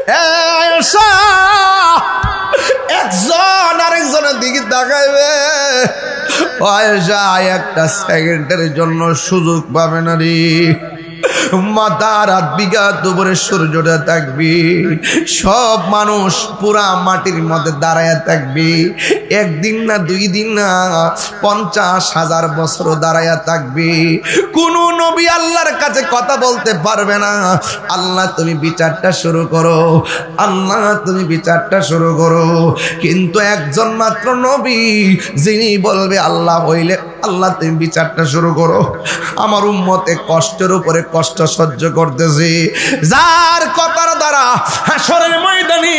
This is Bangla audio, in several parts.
আয়েশা একজন আরেকজনের দিকে তাকাইবে, আয়েশা একটা সেকেন্ডের জন্য সুযোগ পাবে না রে। মাথা রাত বিঘাত উপরে সূর্যটা থাকবে, সব মানুষ পুরা মাটির মধ্যে দাঁড়ায় থাকবে, একদিন না দুই দিন না 50,000 বছর দাঁড়ায় থাকবে। কোন নবী আল্লাহর কাছে কথা বলতে পারবে না। আল্লাহ তুমি বিচারটা শুরু করো, আল্লাহ তুমি বিচারটা শুরু করো। কিন্তু একজন মাত্র নবী যিনি বলবে আল্লাহ হইলে আল্লাহ তুমি বিচারটা শুরু করো। আমার উম্মতে কষ্টের উপরে কষ্ট সহ্য করতেছে, যার কথার দ্বারা হাসরের ময়দানে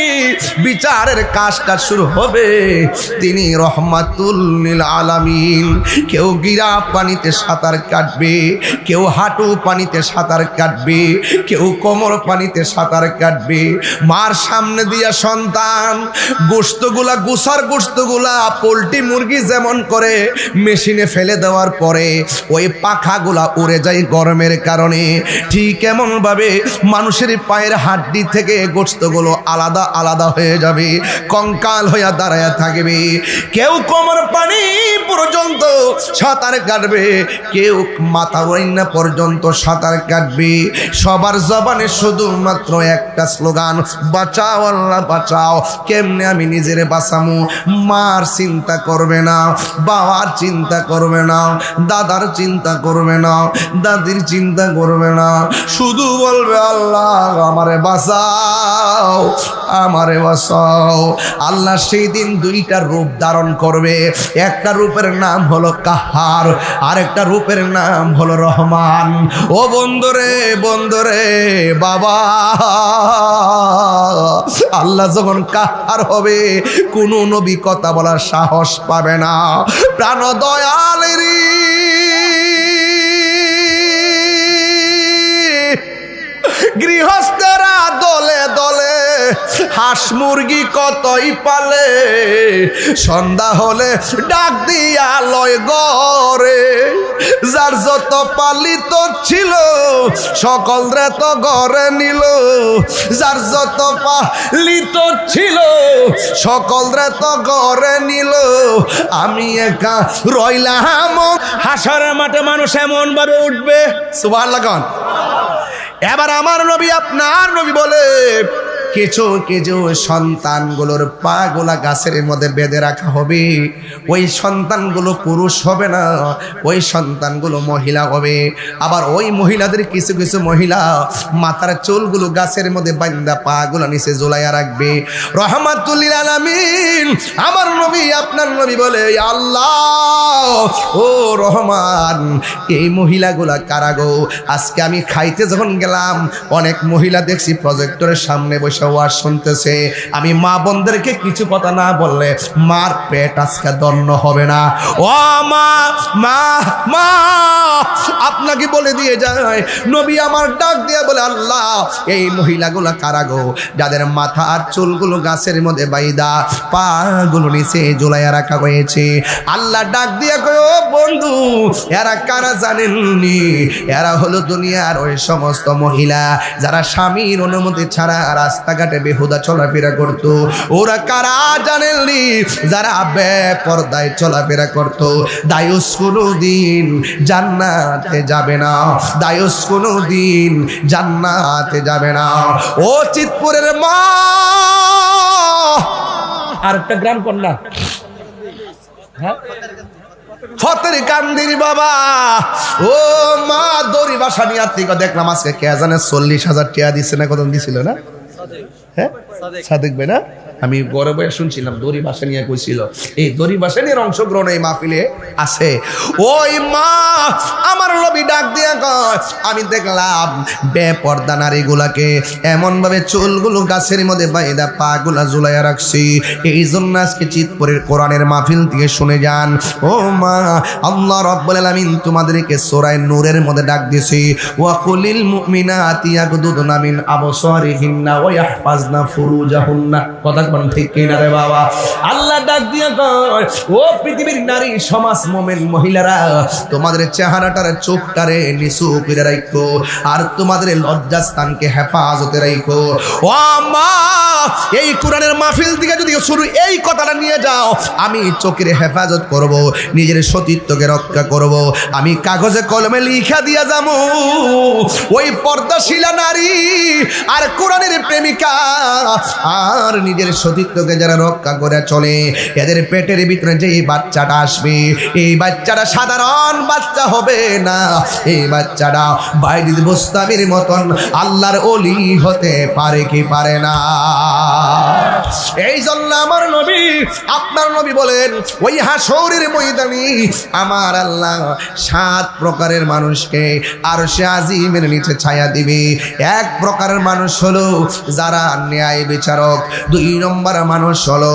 বিচারের কাজটা শুরু হবে তিনি রহমাতুল লিল আলামিন। কেউ গিরা পানিতে সাঁতার কাটবে, কেউ হাঁটু পানিতে সাঁতার কাটবে, কেউ কোমর পানিতে সাঁতার কাটবে। মার সামনে দিয়া সন্তান গোশতগুলা গুসার গোশতগুলা পোল্ট্রি মুরগি যেমন করে মেশিনে ফেলে দেওয়ার পরে ওই পাখাগুলা উড়ে যায় গরমের কারণে, ঠিক এমন ভাবে মানুষের পায়ের হাড্ডি থেকে গোশতগুলো আলাদা আলাদা হয়ে যাবে, কঙ্কাল হইয়া দাঁড়ায় থাকবে। কেউ কোমর পানি পর্যন্ত সাঁতার কাটবে, কেউ মাথা ওড়না পর্যন্ত সাঁতার কাটবে। সবার জবানে শুধুমাত্র একটা স্লোগান, বাঁচাও আল্লাহ বাঁচাও। কেমনে আমি নিজেরে বাঁচামু? মার চিন্তা করবে না, বাবার চিন্তা করবে না, দাদার চিন্তা করবে না, দাদির চিন্তা করবে না, শুধু বলবে আল্লাহ আমারে বাঁচাও, আমারে বাঁচাও। আল্লাহ সেই দিন দুইটা রূপ ধারণ করবে, একটা রূপের নাম হলো কাহার, আর একটা রূপের নাম হলো রহমান। ও বন্ধুরে বন্ধুরে বাবা, আল্লাহ যখন কাহার হবে কোন নবী কথা বলার সাহস পাবে না। প্রাণ দয়ালেরি গৃহস্থেরা দলে দলে হাঁস মুরগি কতই পালে, সন্ধ্যা হলে ডাক দিয়া লয় গরে। যার যত পালিত ছিল সকলরে তো ঘরে নিল, যার যত পালিত ছিল সকলরে তো ঘরে নিল, আমি একা রইলাম। হাসরের মাঠে মানুষ এমন ভাবে উঠবে, সুবহানাল্লাহ। এবার আমার নবী আপনার নবী বলে কিছু কিছু সন্তানগুলোর পা গোলা গাছের মধ্যে বেঁধে রাখা হবে। ওই সন্তানগুলো পুরুষ হবে না, ওই সন্তানগুলো মহিলা হবে। আবার ওই মহিলাদের কিছু কিছু মহিলা মাথার চুলগুলো গাছের মধ্যে বাঁধা পা গোলা নিচে ঝোলাইয়া রাখবে। রহমাতুল লিল আলামিন আমার নবী আপনার নবী বলে আল্লাহ ও রহমান, এই মহিলাগুলা কারা গো? আজকে আমি খাইতে যখন গেলাম অনেক মহিলা দেখছি প্রজেক্টরের সামনে বসে ওয়াজ শুনতেছে। আমি মা বোনদেরকে কিছু কথা না বললে মার পেট আজকে দন্ন হবে না। ও মা মা মা, আপনাকে বলে দিয়ে যায় নবী আমার ডাক দিয়ে বলে আল্লাহ এই মহিলাগুলা কারা গো? যাদের মাথা আর চুলগুলো গাছের মধ্যে বাইদা পা গুলো নিচে ঝুলাইয়া রাখা হয়েছে। আল্লাহ ডাক দিয়ে কয় ও বন্ধু, এরা কারা জানেননি? এরা হলো দুনিয়ার ওই সমস্ত মহিলা যারা স্বামীর অনুমতি ছাড়া রাস্তাঘাটে বেহুদা চলাফেরা করত। ওরা কারা জানেননি? যারা বেপরদায় চলাফেরা করত। দায়ুস কোনোদিন জান্নাতে যাবে না, দায়ুস কোনোদিন জান্নাতে যাবে না। ও চিতপুরের মা, আরেকটা গ্রাম কন্যা, হ্যাঁ ফতের কান্দির বাবা, ও মা দড়ি বাসা নিয়ে আত্মীয় দেখলাম আজকে কে জানে 40,000 টাকা দিচ্ছে না, কত দিছিল না? হ্যাঁ সাদেক ভাই না? আমি বড় বয়ে শুনছিলাম দড়ি ভাষা নিয়ে কইছিল। এই দড়ি ভাষা নিয়ে অংশগ্রহণ এই মাহফিলে আছে। ওই মা আমার নবী ডাক দিয়া কয় আমি দেখলাম বেপর্দা নারীগুলাকে এমন ভাবে চুলগুলো গাছের মধ্যে বাইদা পা গুলা ঝুলাইয়া রাখছি। এই জন্য আজকে চিতপুরের কোরআনের মাহফিল থেকে শুনে যান। ও মা, আল্লাহ রাব্বুল আলামিন তোমাদেরকে সূরা নূরের মধ্যে ডাক দিয়েছি, ওয়া কুলিল মুমিনাতি ইয়াগদুদনা মিন আবসারিহিন্না ওয়া ইয়াহফাজনা ফুরুজাহুন্না। কথা কোন ঠিক কিনা রে বাবা? আল্লাহ ডাক দিয়ে কয়, ও পৃথিবীর নারী সমাজ, মোমেন মহিলারা, তোমাদের চেহারাটারে চোখটারে নিচু করে রাখো, আর তোমাদের লজ্জাস্থানকে হেফাজতে রাখো। ও মা, এই কোরআনের মাহফিল থেকে যদি শুরু এই কথাটা নিয়ে যাও, আমি চোখের হেফাজত করব, নিজের সতীত্বকে রক্ষা করব, আমি কাগজে কলমে লিখা দিয়া যাবো, ওই পর্দাশীলা নারী আর কোরআনের প্রেমিকা আর নিজের সতীত্বকে যারা রক্ষা করে চলে, এদের পেটের ভিতরে যে বাচ্চাটা আসবে, এই বাচ্চাটা সাধারণ বাচ্চা হবে না, এই বাচ্চাটা বাইরিল বুস্তামির মতন আল্লাহর ওলি হতে পারে কি পারে না? এই জন্য আমার নবী, আপনার নবী বলেন, ওই হাসরের ময়দানে আমার আল্লাহ 7 প্রকারের মানুষকে আরশে আজিমের নিচে ছায়া দিবে। এক প্রকারের মানুষ হলো যারা ন্যায় বিচারক, 2 নম্বর মানুষ হলো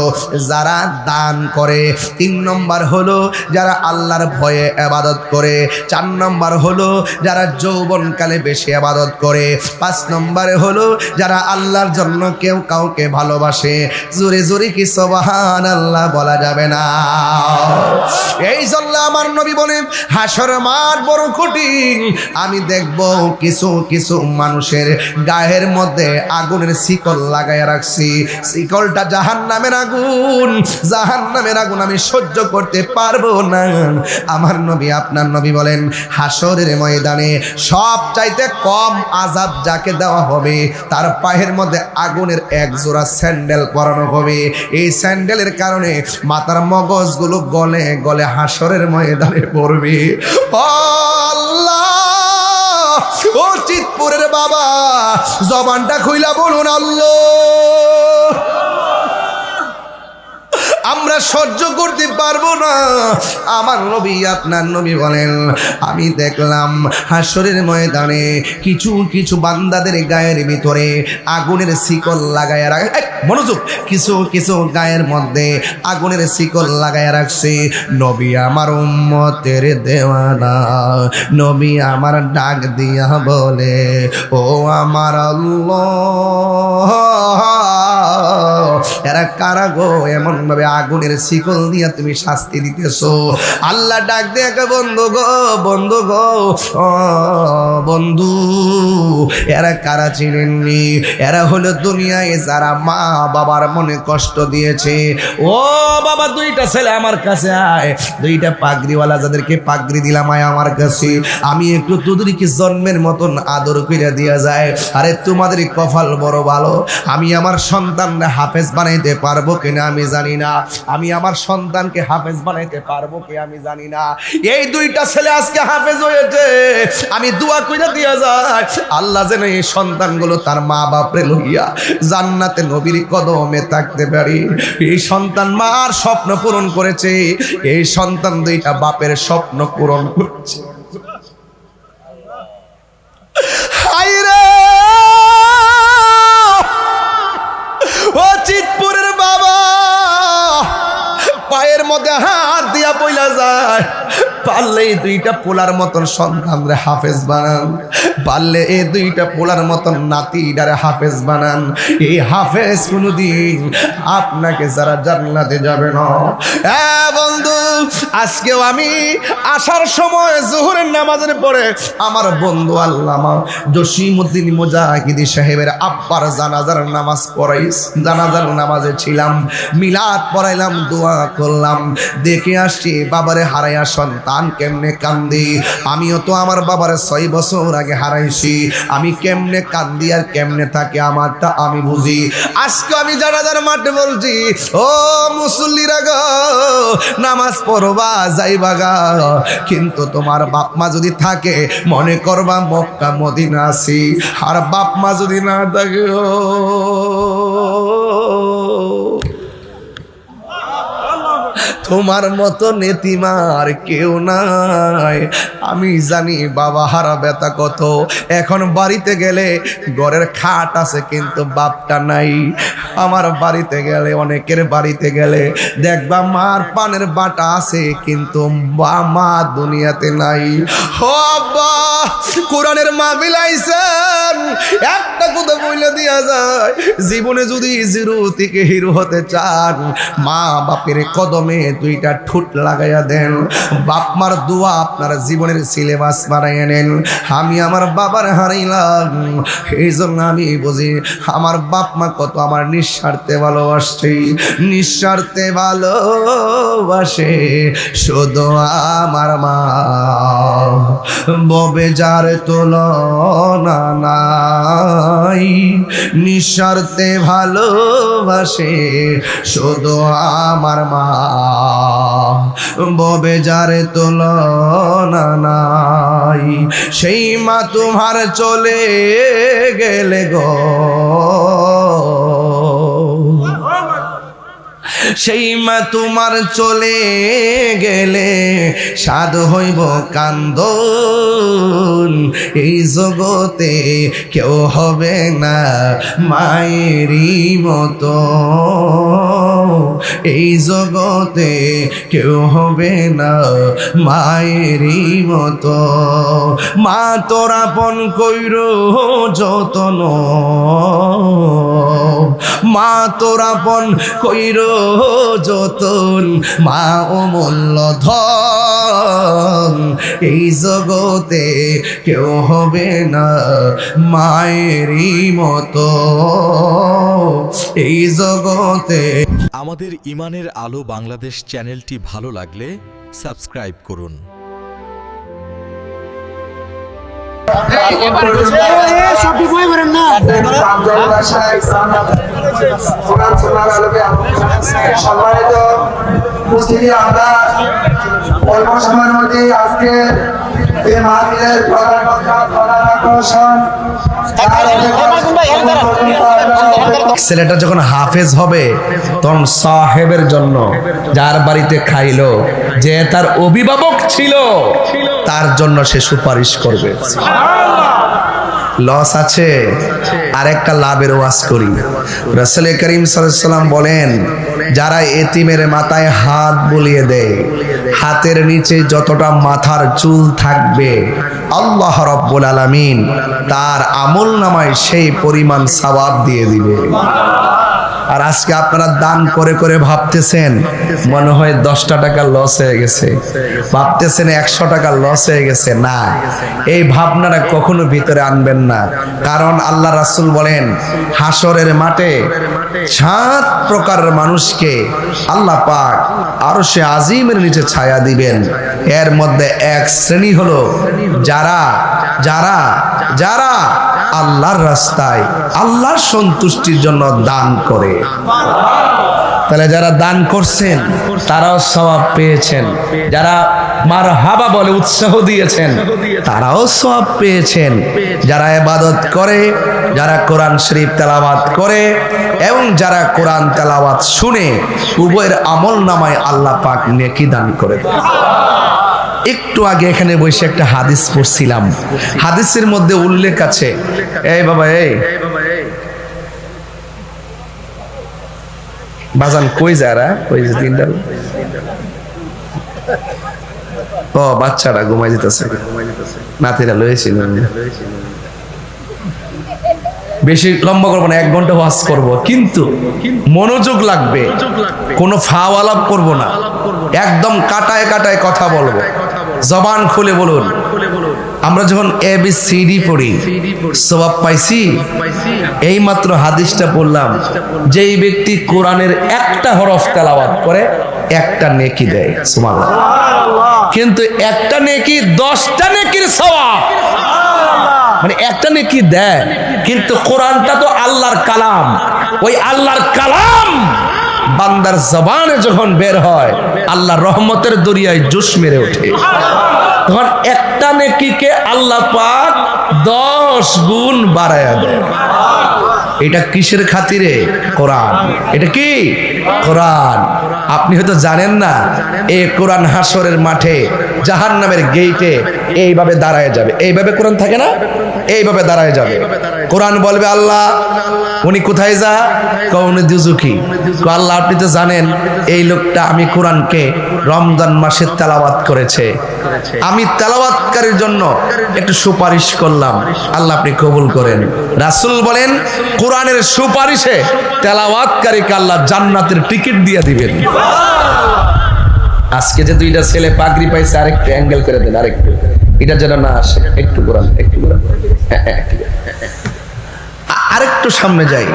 যারা দান করে, 3 নম্বর হলো যারা আল্লাহর ভয়ে ইবাদত করে, 4 নম্বর হলো যারা যৌবনকালে বেশি ইবাদত করে, 5 নম্বরে হলো যারা আল্লাহর জন্য কেউ কাউকে ভালোবাসে। জোরে জোরে কি সুবহানাল্লাহ বলা যাবে না? এই জন্য আমার নবী বলেন, হাসর মাঠ বড় কঠিন, আমি দেখব কিছু কিছু মানুষের গায়ের মধ্যে আগুনের শিকল লাগাইয়া রাখছি, শিকলটা জাহান্নামের আগুন, জাহান্নামের আগুন আমি সহ্য করতে পারবো না। আমার নবী, আপনার নবী বলেন, হাসরের ময়দানে সব চাইতে কম আযাব যাকে দেওয়া হবে, তার পায়ের মধ্যে আগুনের 1 জোড়া স্যান্ডেল পরানো হবে। এই স্যান্ডেলের কারণে মাথার মগজগুলো গলে গলে হাসরের ময়দানে পড়বে। আল্লাহ, ও চিতপুরের বাবা, জবানটা খুইলা বলুন আল্লাহ। আমরা সহ্য করতে পারবো না। আমার নবী, আপনার নবী বলেন, আমি দেখলাম হাসরের ময়দানে কিছু কিছু বান্দাদের গায়ের ভিতরে আগুনের শিকল লাগায় রাখে, মনোযোগ, কিছু কিছু গায়ের মধ্যে আগুনের শিকল লাগায় রাখছে। নবী আমার উম্মতের দেওয়ানা, নবী আমার ডাক দিয়া বলে, ও আমার আল্লাহ, এরা কারা গো, এমন ভাবে আগুনের শিকল দিয়া তুমি শাস্তি দিতেছো? আল্লাহ ডাক দিয়ে, বন্ধু গো, বন্ধু গো, ও বন্ধু, এরা কারা চিনেননি? এরা হলো দুনিয়ায় যারা মা বাবার মনে কষ্ট দিয়েছে। ও বাবা, 2টা ছেলে আমার কাছে আয়, 2টা পাগড়িওয়ালা যাদেরকে পাগড়ি দিলাম আয় আমার কাছে, আমি একটু তোদেরকে জন্মের মতন আদর করে দিয়া যায়। আরে তোমাদের কপাল বড় ভালো, আমি আমার সন্তানরা হাফেজ বানাইতে পারবো কিনা আমি জানি না, আমি আমার সন্তানকে হাফেজ বানাইতে পারবো কি আমি জানি না। এই 2টা ছেলে আজকে হাফেজ হয়েছে, আমি দোয়া কইরা দিয়া যায়, আল্লাহ যেন এই সন্তানগুলো তার মা বাপরে লইয়া জান্নাতে নবীর কদমে থাকতে পারি। এই সন্তান মার স্বপ্ন পূরণ করেছে, এই সন্তান 2টা বাপের স্বপ্ন পূরণ করছে। হায়রে, ও চিতপুরের বাবা, পায়ের মধ্যে হাত দিয়া পইলা যায়। পারলে এই 2টা পোলার মতন সন্তানরে হাফেজ বানান, পারলে এই 2টা পোলার মতন নাতিটারে হাফেজ বানান। এই হাফেজ কোনদিন আপনাকে যারা জান্নাতে যাবে না। বন্ধু, আজকেও আমি আসার সময় জোহরের নামাজের পরে আমার বন্ধু আল্লামা জসিমউদ্দিন মুজাহিদি সাহেবের আব্বার জানাজার নামাজ পড়াইস, জানাজার নামাজে ছিলাম, মিলাদ পড়াইলাম, দোয়া করলাম, দেখে আসছি বাবারে হারাইয়া সন্তান কেমনে কান্দি। আমিও তো আমার বাবার 6 বছর আগে হারাইছি, আমি কেমনে কান্দি আর কেমনে থাকে আমারটা আমি বুঝি। আজকে আমি জানাজার মাঠে বলছি, ও মুসল্লিরা গো, নামাজ পড়বা যাইবা গা, কিন্তু তোমার বাপ মা যদি থাকে মনে করবা মক্কা মদিনা আছি, আর বাপ মা যদি না থাকে তোমার মতো নেতিমার কেউ নাই। আমি জানি বাবা হারা ব্যথা কত। এখন বাড়িতে গেলে ঘরের খাট আছে কিন্তু বাপটা নাই। আমার বাড়িতে গেলে, অনেকের বাড়িতে গেলে দেখবা মার পানের বাটা আছে কিন্তু মা দুনিয়াতে নাই। ও আব্বা, কোরআনের মাহফিল আইছেন, একটা কথা বলে দিয়া যায়, জীবনে যদি জিরো থেকে হিরো হতে চান, মা বাপের কদমে দুইটা ঠোঁট লাগাইয়া দেন। বাপ মার দোয়া আপনার জীবনের সিলেবাস বানাইয়া নেন। আমি আমার বাবার হারাইলাম, এই জন্য আমি বুঝি আমার বাপ মা কত আমার নিঃস্বার্থে ভালোবাসে, নিঃস্বার্থে ভালোবাসে শুধু আমার মা। ববে যার তুলনা নাই, নিঃস্বার্থে ভালোবাসে শুধু আমার মা। ববে যার তুলনা নাই, সেই মা তোমার চলে গেলে গো, সেই মা তোমার চলে গেলে সাধ হইব কান্দন। এই জগতে কেউ হবে না মায়েরই মতো, এই জগতে কেউ হবে না মায়েরই মতো। মা তোরা পন কইর যতন, মা তোরা পন কইর যতন, মা অমূল্য ধন। এই জগতে কেউ হবে না মায়েরই মতো, এই জগতে। আমাদের ইমানের আলো বাংলাদেশ চ্যানেলটি ভালো লাগলে সাবস্ক্রাইব করুন। সম্মানিত উপস্থিতি, আমরা অল্প সময়ের মধ্যে আজকে এই মাহফিলের প্রধান আকর্ষণ ছেলেটা যখন হাফেজ হবে তখন সাহেবের জন্য, যার বাড়িতে খাইলো, যে তার অভিভাবক ছিল, তার জন্য সে সুপারিশ করবে। লস আছে, আর একটা লাভের ওয়াজ করি। রাসূল করিম সাল্লাল্লাহু আলাইহি ওয়াসাল্লাম বলেন, যারা এতিমের মাথায় হাত বুলিয়ে দেয়, হাতের নিচে যতটা মাথার চুল থাকবে আল্লাহ রাব্বুল আলামিন তার আমলনামায় সেই পরিমাণ সওয়াব দিয়ে দিবে। আর আজকে আপনারা দান করে করে ভাবতেছেন মনে হয় 10টা টাকা লস হয়ে গেছে, ভাবতেছেন 100 টাকা লস হয়ে গেছে। না, এই ভাবনাটা কখনো ভিতরে আনবেন না। কারণ আল্লাহ রাসূল বলেন, হাসরের মাঠে 7 প্রকারের মানুষকে আল্লাহ পাক আরশে আজিমের নিচে ছায়া দিবেন। এর মধ্যে এক শ্রেণী হলো যারা যারা যারা আল্লাহর রাস্তায় আল্লাহর সন্তুষ্টির জন্য দান করে। তাহলে যারা দান করছেন তারাও সওয়াব পেয়েছেন, যারা মারহাবা বলে উৎসাহ দিয়েছেন তারাও সওয়াব পেয়েছেন, যারা ইবাদত করে, যারা কোরআন শরীফ তেলাওয়াত করে এবং যারা কোরআন তেলাওয়াত শুনে, উভয়ের আমলনামায় আল্লাহ পাক নেকি দান করে দেন। একটু আগে এখানে বসে একটা হাদিস পড়ছিলাম, হাদিসের মধ্যে উল্লেখ আছে, এই বাবা এই বাজান কই যারা ওই যে তিনটা, ও বাচ্চারা ঘুমাই যেতেছে, নাতিরা লয়েছিল। বেশি লম্বা করবো না, 1 ঘন্টা ওয়াজ করবো, কিন্তু মনোযোগ লাগবে, কোনো ফাও আলাপ করবো না, একদম কাটায় কাটায় কথা বলবো, জবান খুলে বলুন। আমরা যখন ABCD পড়ি সওয়াব পাইছি, এই মাত্র হাদিসটা পড়লাম, যেই ব্যক্তি কোরআনের একটা হরফ তেলাওয়াত করে একটা নেকি দেয়, সুবহানাল্লাহ। কিন্তু একটা নেকি 10টা নেকির সওয়াব, মানে একটা নেকি দেয়। কিন্তু কোরআনটা তো আল্লাহর কালাম, ওই আল্লাহর কালাম বান্দার জবানে যখন বের হয় আল্লাহর রহমতের দরিয়ায় জোশ মেরে ওঠে, তখন একটা নেকিকে আল্লাহ পাক 10 গুণ বাড়ায়া দেয়। এটা কিসের খাতিরে? কোরআন। এটা কি? কোরআন। আপনি হয়তো জানেন না, এই কোরআন হাসরের মাঠে জাহান্নামের গেইটে এইভাবে দাঁড়ায় যাবে। এইভাবে কোরআন থাকে না, এইভাবে দাঁড়ায় যাবে। কোরআন বলবে আল্লাহ উনি কোথায় যা, উনি দুজুকি। আল্লাহ আপনি তো জানেন এই লোকটা আমি কোরআনকে রমজান মাসে তেলাওয়াত করেছে, আমি তেলাওয়াতকারীর জন্য একটু সুপারিশ করলাম, আল্লাহ আপনি কবুল করেন। রাসূল বলেন কোরআনের সুপারিশে তেলাওয়াতকারীকে আল্লাহ জান্নাতের টিকিট দিয়ে দিবেন। আজকে যে দুইটা ছেলে পাগড়ি পাইছে, আরেকটু অ্যাঙ্গেল করে দেন, আরেকটু, এটা যেন না আসে, একটু কোরআন, একটু কোরআন, আরেকটু সামনে যাই।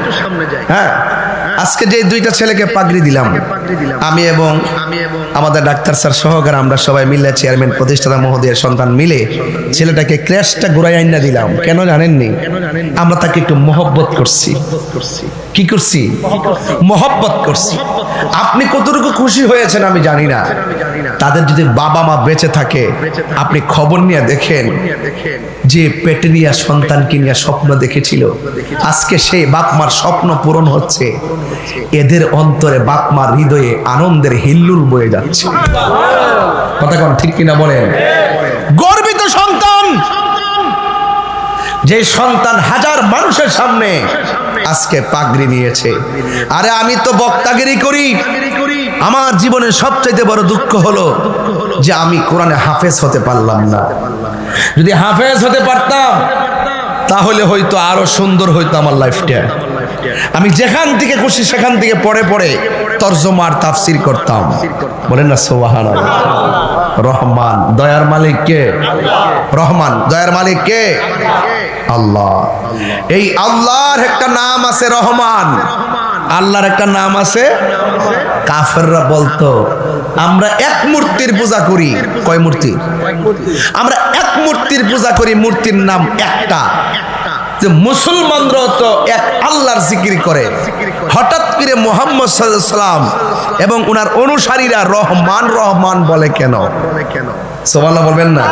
হ্যাঁ, আজকে যে দুইটা ছেলেকে পাগড়ি দিলাম, আমি এবং আমাদের ডাক্তার স্যার সহকারে আমরা সবাই মিলে, চেয়ারম্যান প্রতিষ্ঠাতা মহোদয়ের সন্তান মিলে ছেলেটাকে ক্র্যাশটা ঘুরাই আইনা দিলাম। কেন জানেননি? আমরা তাকে একটু মহব্বত করছি। কি করছি? মহব্বত করছি। আপনি কতটুকু খুশি হয়েছেন আমি জানি না। তাদের যদি বাবা মা বেঁচে থাকে, আপনি খবর নিয়ে দেখেন, যে পেটে নিয়ে সন্তানকে নিয়ে স্বপ্ন দেখেছিল, আজকে সেই বাপ মার স্বপ্ন পূরণ হচ্ছে। এদের অন্তরে বাপ মার হৃদয়ে আনন্দের হিল্লুল বয়ে যাচ্ছে। কথা কোন ঠিক কিনা বলেন? গর্বিত সন্তান, যে সন্তান হাজার মানুষের সামনে আজকে পাগড়ি নিয়েছে। আরে আমি তো বক্তাগিরি করি, আমার জীবনের সবচাইতে বড় দুঃখ হলো যে আমি কোরআনে হাফেজ হতে পারলাম না। যদি হাফেজ হতে পারতাম তাহলে হয়তো আরো সুন্দর হইতো আমার লাইফটা। আমি যেখান থেকে খুশি সেখান থেকে পড়ে পড়ে তরজমার তাফসির করতাম। বলেন না সুবহানাল্লাহ। রহমান দয়ার মালিক কে? রহমান দয়ার মালিক কে? আল্লাহ। এই আল্লাহর একটা নাম আছে রহমান, আল্লাহর একটা নাম আছে। কাফেররা বলতো আমরা এক মূর্তির পূজা করি। কয় মূর্তি? আমরা এক মূর্তির পূজা করি, মূর্তির নাম একটা। যে মুসলমানরা তো এক আল্লাহর জিকির করে। হঠাৎ করে মুহাম্মদ সাল্লাল্লাহু আলাইহি সাল্লাম এবং ওনার অনুসারীরা রহমান রহমান বলে কেন? সুবহানাল্লাহ বলবেন না?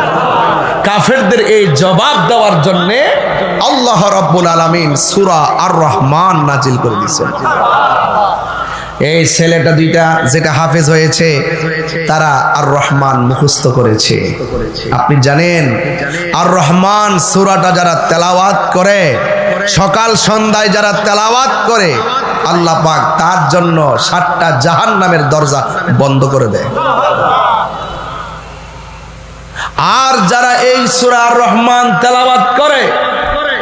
কাফেরদের এই জবাব দেওয়ার জন্য আল্লাহ রাব্বুল আলামিন সূরা আর রহমান নাজিল করে দিয়েছেন। এই ছেলেটা দুইটা যেটা হাফেজ হয়েছে, তারা আর রহমান মুখস্থ করেছে। আপনি জানেন আর রহমান সূরাটা যারা তেলাওয়াত করে, সকাল সন্ধ্যায় যারা তেলাওয়াত করে, আল্লাহ পাক তার জন্য 7টা জাহান্নামের দরজা বন্ধ করে দেয়। আর যারা এই সূরা আর রহমান তেলাওয়াত করে,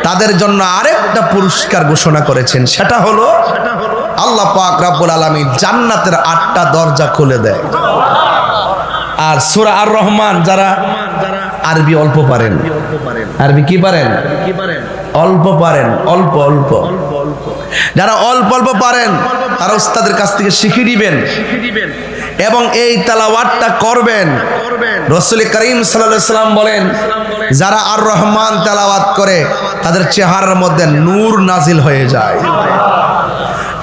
তাদের জন্য আরেকটা পুরস্কার ঘোষণা করেছেন, সেটা হলো আল্লাহ পাক রব্বুল আলামিন জান্নাতের 8টা দরজা খুলে দেয়। আর সূরা আর রহমান যারা আরবি অল্প পারেন, আরবি কি পারেন? অল্প পারেন, অল্প অল্প। যারা অল্প অল্প পারেন তারা উস্তাদের কাছ থেকে শিখে দিবেন এবং এই তেলাওয়াতটা করবেন। রাসূল করিম সাল্লাল্লাহু আলাইহি সাল্লাম বলেন, যারা আর রহমান তেলাওয়াত করে তাদের চেহারার মধ্যে নূর নাজিল হয়ে যায়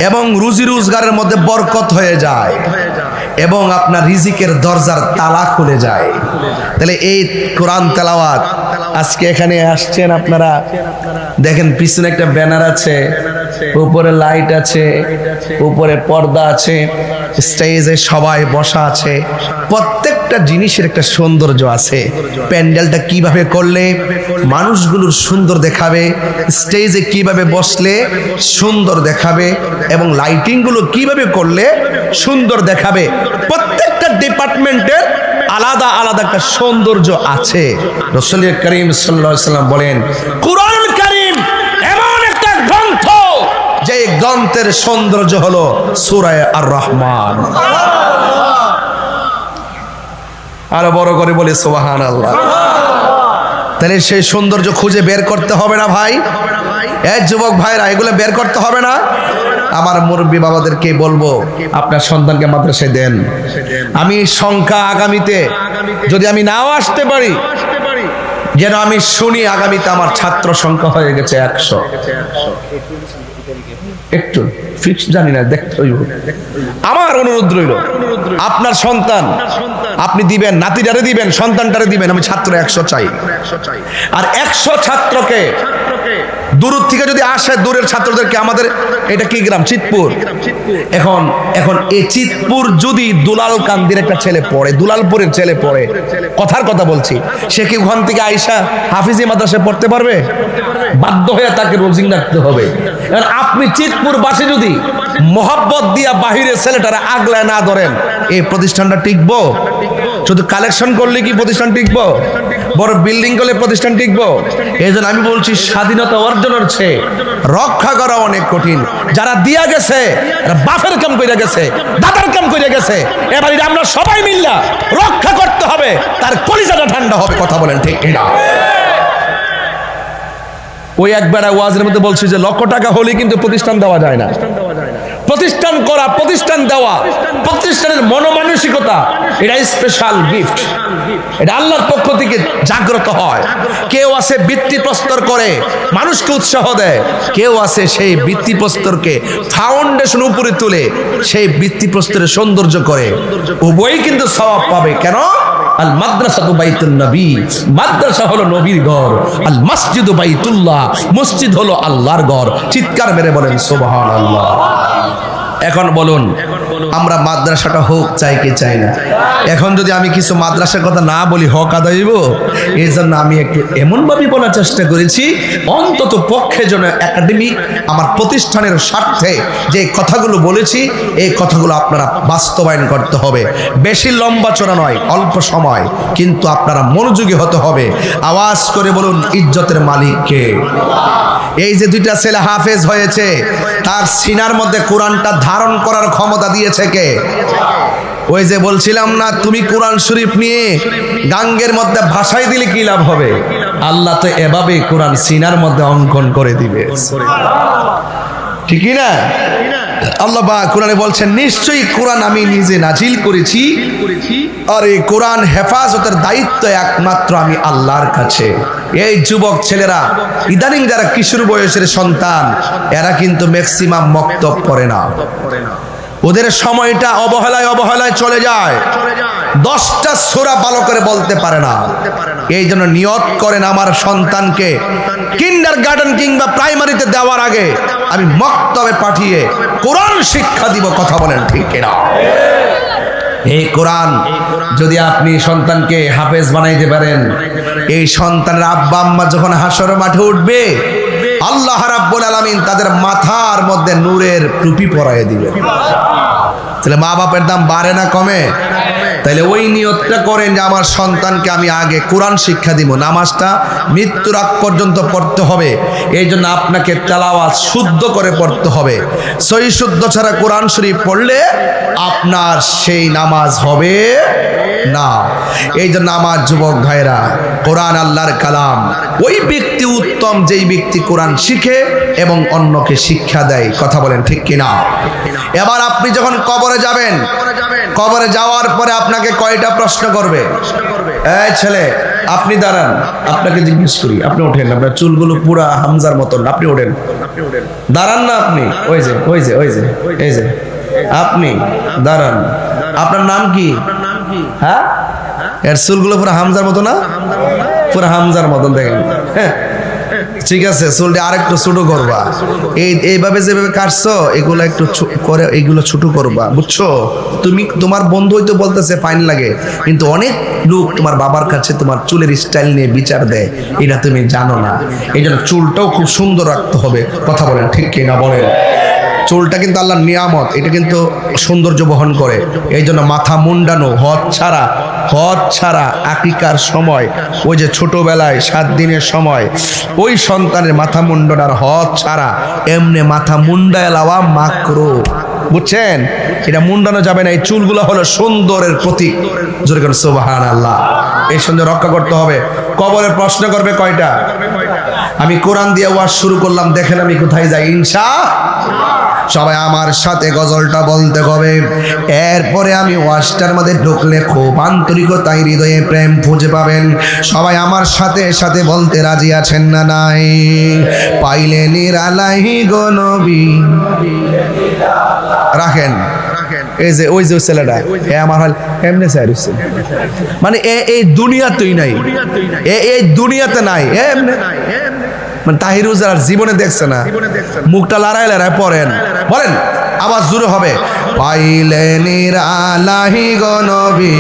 এবং রুজি রোজগারের মধ্যে বরকত হয়ে যায় এবং আপনার রিজিকের দরজার তালা খুলে যায়। তাহলে এই কোরআন তেলাওয়াত আজকে এখানে আসছেন আপনারা, দেখেন পিছনে একটা ব্যানার আছে, উপরে লাইট আছে, উপরে পর্দা আছে, স্টেজে সবাই বসা আছে, প্রত্যেকটা জিনিসের একটা সৌন্দর্য আছে। প্যান্ডেলটা কিভাবে করলে মানুষগুলোর সুন্দর দেখাবে, স্টেজে কিভাবে বসলে সুন্দর দেখাবে এবং লাইটিং গুলো কিভাবে করলে সুন্দর দেখাবে, প্রত্যেকটা ডিপার্টমেন্টের আলাদা আলাদা একটা সৌন্দর্য আছে। রাসূল করিম সাল্লাল্লাহু আলাইহি ওয়াসাল্লাম বলেন, কুরআনুল কারীম এমন একটা গ্রন্থ যে গ্রন্থের সৌন্দর্য হলো সূরা আর রহমান। আরো বড় করে বলি সুবহানাল্লাহ। তাহলে সেই সৌন্দর্য খুঁজে বের করতে হবে না ভাই? এই যুবক ভাইরা, এগুলো বের করতে হবে না? আমার মুরব্বী বাবাদেরকে বলবো, আপনার সন্তানকে মাদ্রাসায় দেন। আমি সংখ্যা আগামীতে যদি আমি নাও আসতে পারি, যেন আমি শুনি আগামীতে আমার ছাত্র সংখ্যা হয়ে গেছে 100। একটু ফিক্স জানি না, দেখতে হইব। আমার অনুরোধ রইল, আপনার সন্তান আপনি দিবেন, নাতিটারে দিবেন, সন্তানটারে দিবেন, আমি ছাত্র 100 চাই। আর 100 ছাত্রকে দূর থেকে যদি আসে, দূরের ছাত্রদেরকে, আমাদের এটা কি গ্রাম? চিতপুর। এখন এই চিতপুর যদি দুলালকান্দির একটা ছেলে পড়ে, দুলালপুরের ছেলে পড়ে, কথার কথা বলছি, সে কি ওখান থেকে আইসা হাফিজি মাদ্রাসায় পড়তে পারবে? বাধ্য হয়ে তাকে রোজিং রাখতে হবে। আপনি চিতপুর বাসে যদি মোহাব্বত দিয়া বাহিরের ছেলেটারা আগলায় না ধরেন, এই প্রতিষ্ঠানটা টিকবো? শুধু কালেকশন করলে কি প্রতিষ্ঠান টিকবো? বড় বিল্ডিং করলে প্রতিষ্ঠান টিকবো? এই জন্য আমি বলছি, স্বাধীনতা অর্জনের চেয়ে রক্ষা করা অনেক কঠিন। যারা দিয়া গেছে, বাপের কাম করে গেছে, দাদার কাম করে গেছে, এবার আমরা সবাই মিল্লা রক্ষা করতে হবে, তার কলিজাটা ঠান্ডা হবে। কথা বলেন ঠিক কিনা? ওই একবার ওয়াজের মধ্যে বলছি যে লক্ষ টাকা হলে কিন্তু প্রতিষ্ঠান দেওয়া যায় না। প্রতিষ্ঠান করা, প্রতিষ্ঠান দেওয়া, প্রতিষ্ঠানের মনোমানসিকতা, এটা স্পেশাল গিফট। এটা আল্লাহর পক্ষ থেকে জাগ্রত হয়। কেউ আছে বৃত্তি প্রস্তর করে মানুষকে উৎসাহ দেয়, কেউ আছে সেই বৃত্তি প্রস্তরকে ফাউন্ডেশন উপরে তুলে সেই বৃত্তি প্রস্তরের সৌন্দর্য করে। উভয়ই কিন্তু সওয়াব পাবে। কেন? আল মাদ্রাসাতু বাইতুন নবী, মাদ্রাসা হলো নবীর ঘর। আল মসজিদু বাইতুল্লাহ, মসজিদ হলো আল্লাহর ঘর। চিৎকার মেরে বলেন সুবহানাল্লাহ। এখন বলুন, আমরা মাদ্রাসাটা হোক চাই কি চাই না? এখন যদি আমি কিছু মাদ্রাসার কথা না বলি, হক আদায় হইব? এই জন্য আমি একটু এমনভাবে বলার চেষ্টা করেছি, অন্তত পক্ষে যেন একাডেমি আমার প্রতিষ্ঠানের স্বার্থে যে কথাগুলো বলেছি, এই কথাগুলো আপনারা বাস্তবায়ন করতে হবে। বেশি লম্বা চড়া নয়, অল্প সময়, কিন্তু আপনারা মনোযোগী হতে হবে। আওয়াজ করে বলুন, ইজ্জতের মালিক কে? এই যে দুইটা ছেলে হাফেজ হয়েছে, তার সিনার মধ্যে কোরআনটা ধারণ করার ক্ষমতা দিয়েছে কে? ওই যে বলছিলাম না, তুমি কোরআন শরীফ নিয়ে গাঙ্গের মধ্যে ভাসাই দিলে কি লাভ হবে? আল্লাহ তো এভাবে কোরআন সিনার মধ্যে অঙ্কন করে দিবে, ঠিকই না? আল্লাহ পাক কোরআনে বলছেন, নিশ্চয়ই কোরআন আমি নিজে নাজিল করেছি, আর এই কোরআন হেফাজতের দায়িত্ব একমাত্র আমি আল্লাহর কাছে। এই যুবক ছেলেরা, ইদানিং যারা কিশোর বয়সের সন্তান, এরা কিন্তু ম্যাক্সিমাম মক্তব পড়ে না। ওদের সময়টা অবহেলায় চলে যায়। 10টা সূরা ভালো করে বলতে পারে না। এই জন্য নিয়ত করেন, আমার সন্তানকে কিন্ডারগার্টেন কিংবা প্রাইমারিতে দেওয়ার আগে আমি মক্তবে পাঠিয়ে কোরআন শিক্ষা দিব। কথা বলেন ঠিক কিনা? এই কোরআন যদি আপনি সন্তানকে হাফেজ বানাইতে পারেন, এই সন্তানের আব্বা আম্মা যখন হাসরের মাঠে উঠবে, আল্লাহ রাব্বুল আলামিন তাদের মাথার মধ্যে নূরের টুপি পরায় দিবেন। তাহলে মা বাপের দাম বাড়ে না কমে? তাহলে ওই নিয়তটা করেন যে আমার সন্তানকে আমি আগে কোরআন শিক্ষা দিব। নামাজটা মৃত্যুর আগ পর্যন্ত পড়তে হবে। এই জন্য আপনাকে তেলাওয়াত শুদ্ধ করে পড়তে হবে। সহি শুদ্ধ ছাড়া কোরআন শরীফ পড়লে আপনার সেই নামাজ হবে না। এই জন্য আমার যুবক ভাইরা, কোরআন আল্লাহর কালাম। ওই ব্যক্তি উত্তম যেই ব্যক্তি কোরআন শিখে এবং অন্যকে শিক্ষা দেয়। কথা বলেন ঠিক কিনা? এবার আপনি যখন কবরে যাবেন, কবরে যাওয়ার পরে আপনাকে কয়টা প্রশ্ন করবে? এই ছেলে, আপনি দাঁড়ান, আপনাকে জিজ্ঞেস করি, আপনি ওঠেন, আপনার চুলগুলো পুরা হামজার মতন, আপনি ওঠেন, দাঁড়ান না আপনি, ওই যে এই যে আপনি দাঁড়ান, আপনার নাম কি? হ্যাঁ, এর চুলগুলো পুরো হামজার মতো না? পুরো হামজার মতন দেখেন। হ্যাঁ, ঠিক আছে, চুলটা আরেকটু ছোট করবা। এইভাবে যেভাবে কাটছো, এগুলো একটু করে এইগুলো ছোট করবা, বুঝছো? তুমি তোমার বন্ধু হয়তো বলতেছে ফাইন লাগে, কিন্তু অনেক লোক তোমার বাবার কাছে তোমার চুলের স্টাইল নিয়ে বিচার দেয়, এটা তুমি জানো না। এই জন্য চুলটাও খুব সুন্দর রাখতে হবে। কথা বলেন ঠিক কিনা বলেন? চুলটা কিন্তু আল্লাহর নিয়ামত, এটা কিন্তু সৌন্দর্য বহন করে। এই জন্য মাথা মুন্ডানো, হজ ছাড়া আকিকার সময়, ওই যে ছোটবেলায় 7 দিনের সময় ওই সন্তানের মাথা মুন্ডানোর হজ ছাড়া এমনি মাথা মুন্ডায় লাওয়া মাকরুহ, বুঝছেন? এটা মুন্ডানো যাবে না। এই চুলগুলো হলো সুন্দরের প্রতীক। জোরে করে সুবহানাল্লাহ। এই সুন্দর রক্ষা করতে হবে। কবরে প্রশ্ন করবে কয়টা? আমি কোরআন দিয়ে ওয়াজ শুরু করলাম, দেখেন আমি কোথায় যাই। ইনশাআল্লাহ সবাই আমার সাথে গজলটা বলতে হবে। এরপরে আমি ওয়াজটার মধ্যে ঢুকলে খুব আন্তরিকতায় হৃদয়ে প্রেম খুঁজে পাবেন। সবাই আমার সাথে সাথে বলতে রাজি আছেন না নাই? পাইলে নিরালাই গো নবী। রাখেন, এই যে ওই যে ছেলেটা, আমার হল এমনি চাইছে, মানে এই দুনিয়াতেই নাই, এই দুনিয়াতে নাই, মানে তাহির হুজুর জীবনে দেখছে না, মুখটা লড়াই লড়াই পড়েন, বলেন আবার জোরে হবে। পাইলে নিরালাহি গো নবী,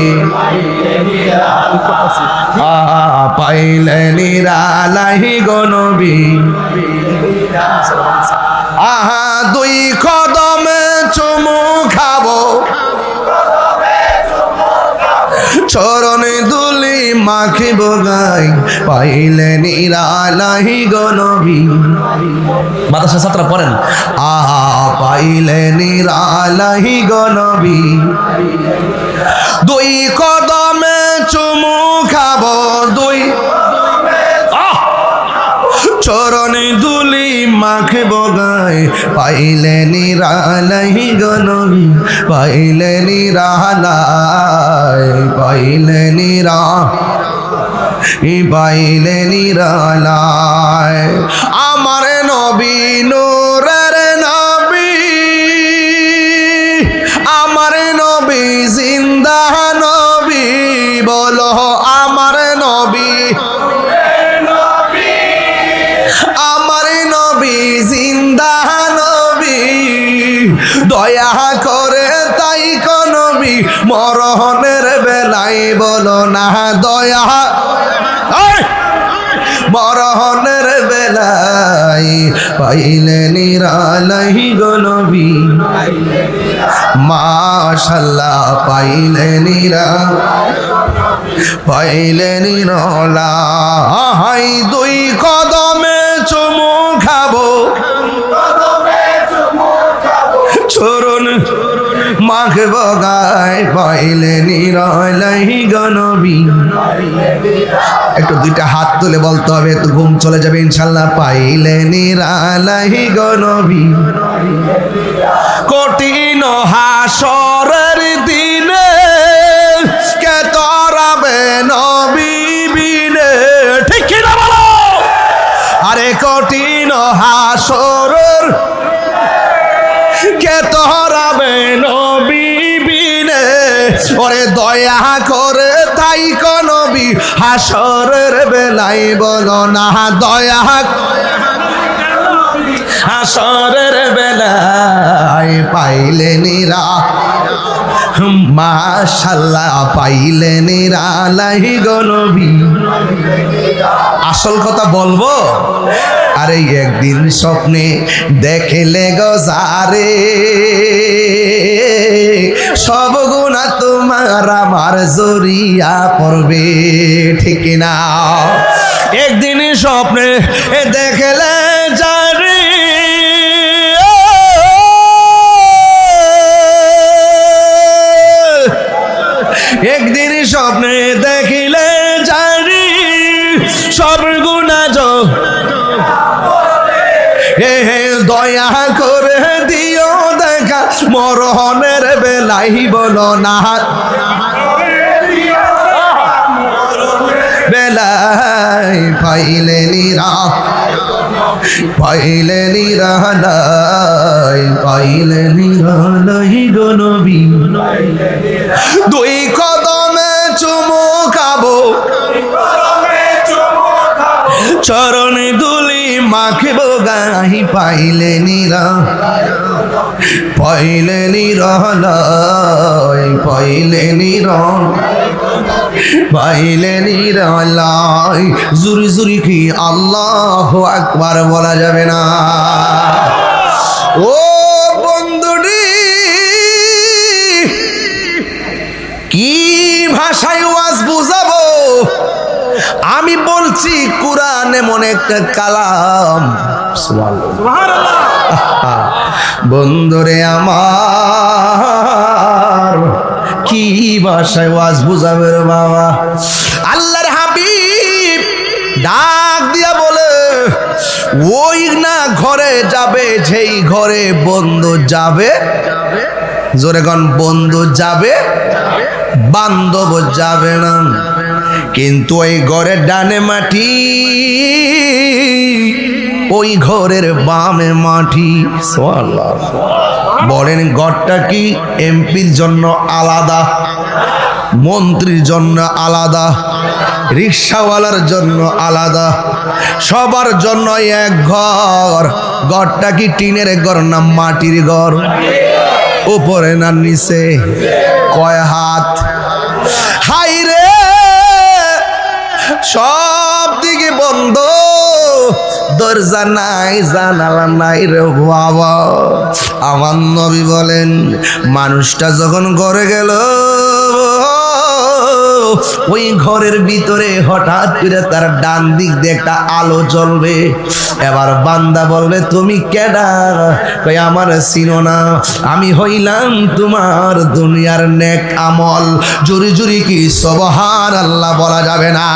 পাইলে নিরালাহি গো নবী, আহা দুই কদমে চুমু খাবো, চরণ দুলি মাখিব গাই, পাইলে নিরালাহি গো নবী। মাদ্রাসা ছাত্র পড়েন, আহা পাইলে নিরালাহি গো নবী, দুই কদমে চুমু খাবো, দুই চরণ দুলি মাখিব গাই, পাইলে নিরালাহি গো নবী, পাইলে নিরালাই, পাইলে নিরা, পাইলে নিরালাই। আমার নবী নূরের নবী, আমার নবী জিন্দা নবী, বলো আমার নবী, আমার নবী জিন্দা নবী, দয়া করে তাই কো নবী, মরণের বেলায় বলো না দয়া, মরণের বেলায় পাইলে নিরালাহি গো নবী, মাশাআল্লাহ পাইলে নিরা, পাইলে নিরালাই, দুই কদমে চুমু খাবো, চরণ মাখব গায়, পাইলে নিরালাহি গো নবী। একটু দুইটা হাত তুলে বলতে হবে, একটু ঘুম চলে যাবে ইনশাল্লাহ। পাইলে নিরালাহি গো নবী, কঠিন হাসরের দিনে কে তরাবে নবী বিনে, ঠিক কি না বলো? আরে কঠিন হাসরের কে তরাবে নবী বিনে, ওরে দয়া করে তাই কো নবী, হাসরের বেলায় বলো না দয়া, হাসরের বেলায় পাইলে নিরা, মাশাআল্লাহ পাইলে নিরালাহি গো নবী। আসল কথা বলবো, আরে একদিন স্বপ্নে দেখলে গো যারে, সব গুনাহ তোমার আমার জড়িয়া পড়বে, ঠিক না? একদিন স্বপ্নে দেখলে যারে, একদিন স্বপ্নে দেখিলে জানি, সব গুনাহ হে দয়া করে দিও দেখা, মরণের বেলায় বলো না বেলায়, পাইলে নিরা, পাইলে নিরালাই, পাইলে নিরালাহি গো নবী, দুই কদমে চুমু খাবো, চরণ দুলি মাখিব গাই, পাইলে নিরা, পাইলে নিরালাই, পাইলে নিরা, পাইলে নিরালাই। জুরি জুরি কি আল্লাহু আকবার বলা যাবে না? ও বন্ধুরি, কি ভাষায় ওয়াজ বুঝাবো? আমি বলছি কুরআন এমন একটা কালাম, বন্ধুরে আমার, কি ভাষায় ওয়াজ বুঝাবে রে বাবা? আল্লাহর হাবিব ডাক দিয়া বলে, ওই না ঘরে যাবে যেই ঘরে বন্ধু যাবে, জোরে গন, বন্ধু যাবে বান্ধব যাবে না, কিন্তু ওই ঘরের ডানে মাটি, ওই ঘরের বামে মাটি। বলেন ঘরটা কি এমপির জন্য আলাদা, মন্ত্রীর জন্য আলাদা, রিক্সাওয়ালার জন্য আলাদা, সবার জন্য এক ঘর। ঘরটা কি টিনের ঘর না মাটির ঘর? উপরে না নিচে? কয় হাত? হাই রে, সব দিকে বন্ধ, দরজা নাই, জানালা নাই রে বাবা। আমার নবী বলেন, মানুষটা যখন ঘরে গেল, ওই ঘরের ভিতরে হঠাৎ করে তার ডান দিক দিয়ে একটা আলো জ্বলবে। এবার বান্দা বলবে, তুমি কেডা? কই, আমার চিনো না, আমি হইলাম তোমার দুনিয়ার নেক আমল। জুরি জুরি কি সুবহানাল্লাহ বলা যাবে না?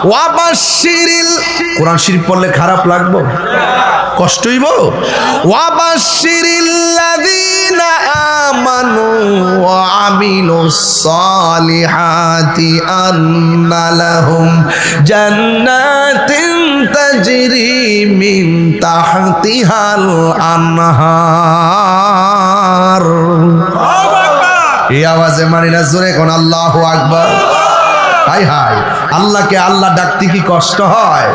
ওয়াবাশশিরিল, কোরআন শরীফ পড়লে খারাপ লাগবে, কষ্ট হইব। ওয়াবাশশিরিল্লাযীনা আমানু ওয়া আমিলুস সালিহাতি আন্না লাহুম জান্নাতিন তাজরি মিন তাহতিহাল আনহার। এই আওয়াজে মানি না, জোরে কোন আল্লাহু আকবার। হাই হাই, আল্লাহকে আল্লাহ ডাকতে কি কষ্ট হয়?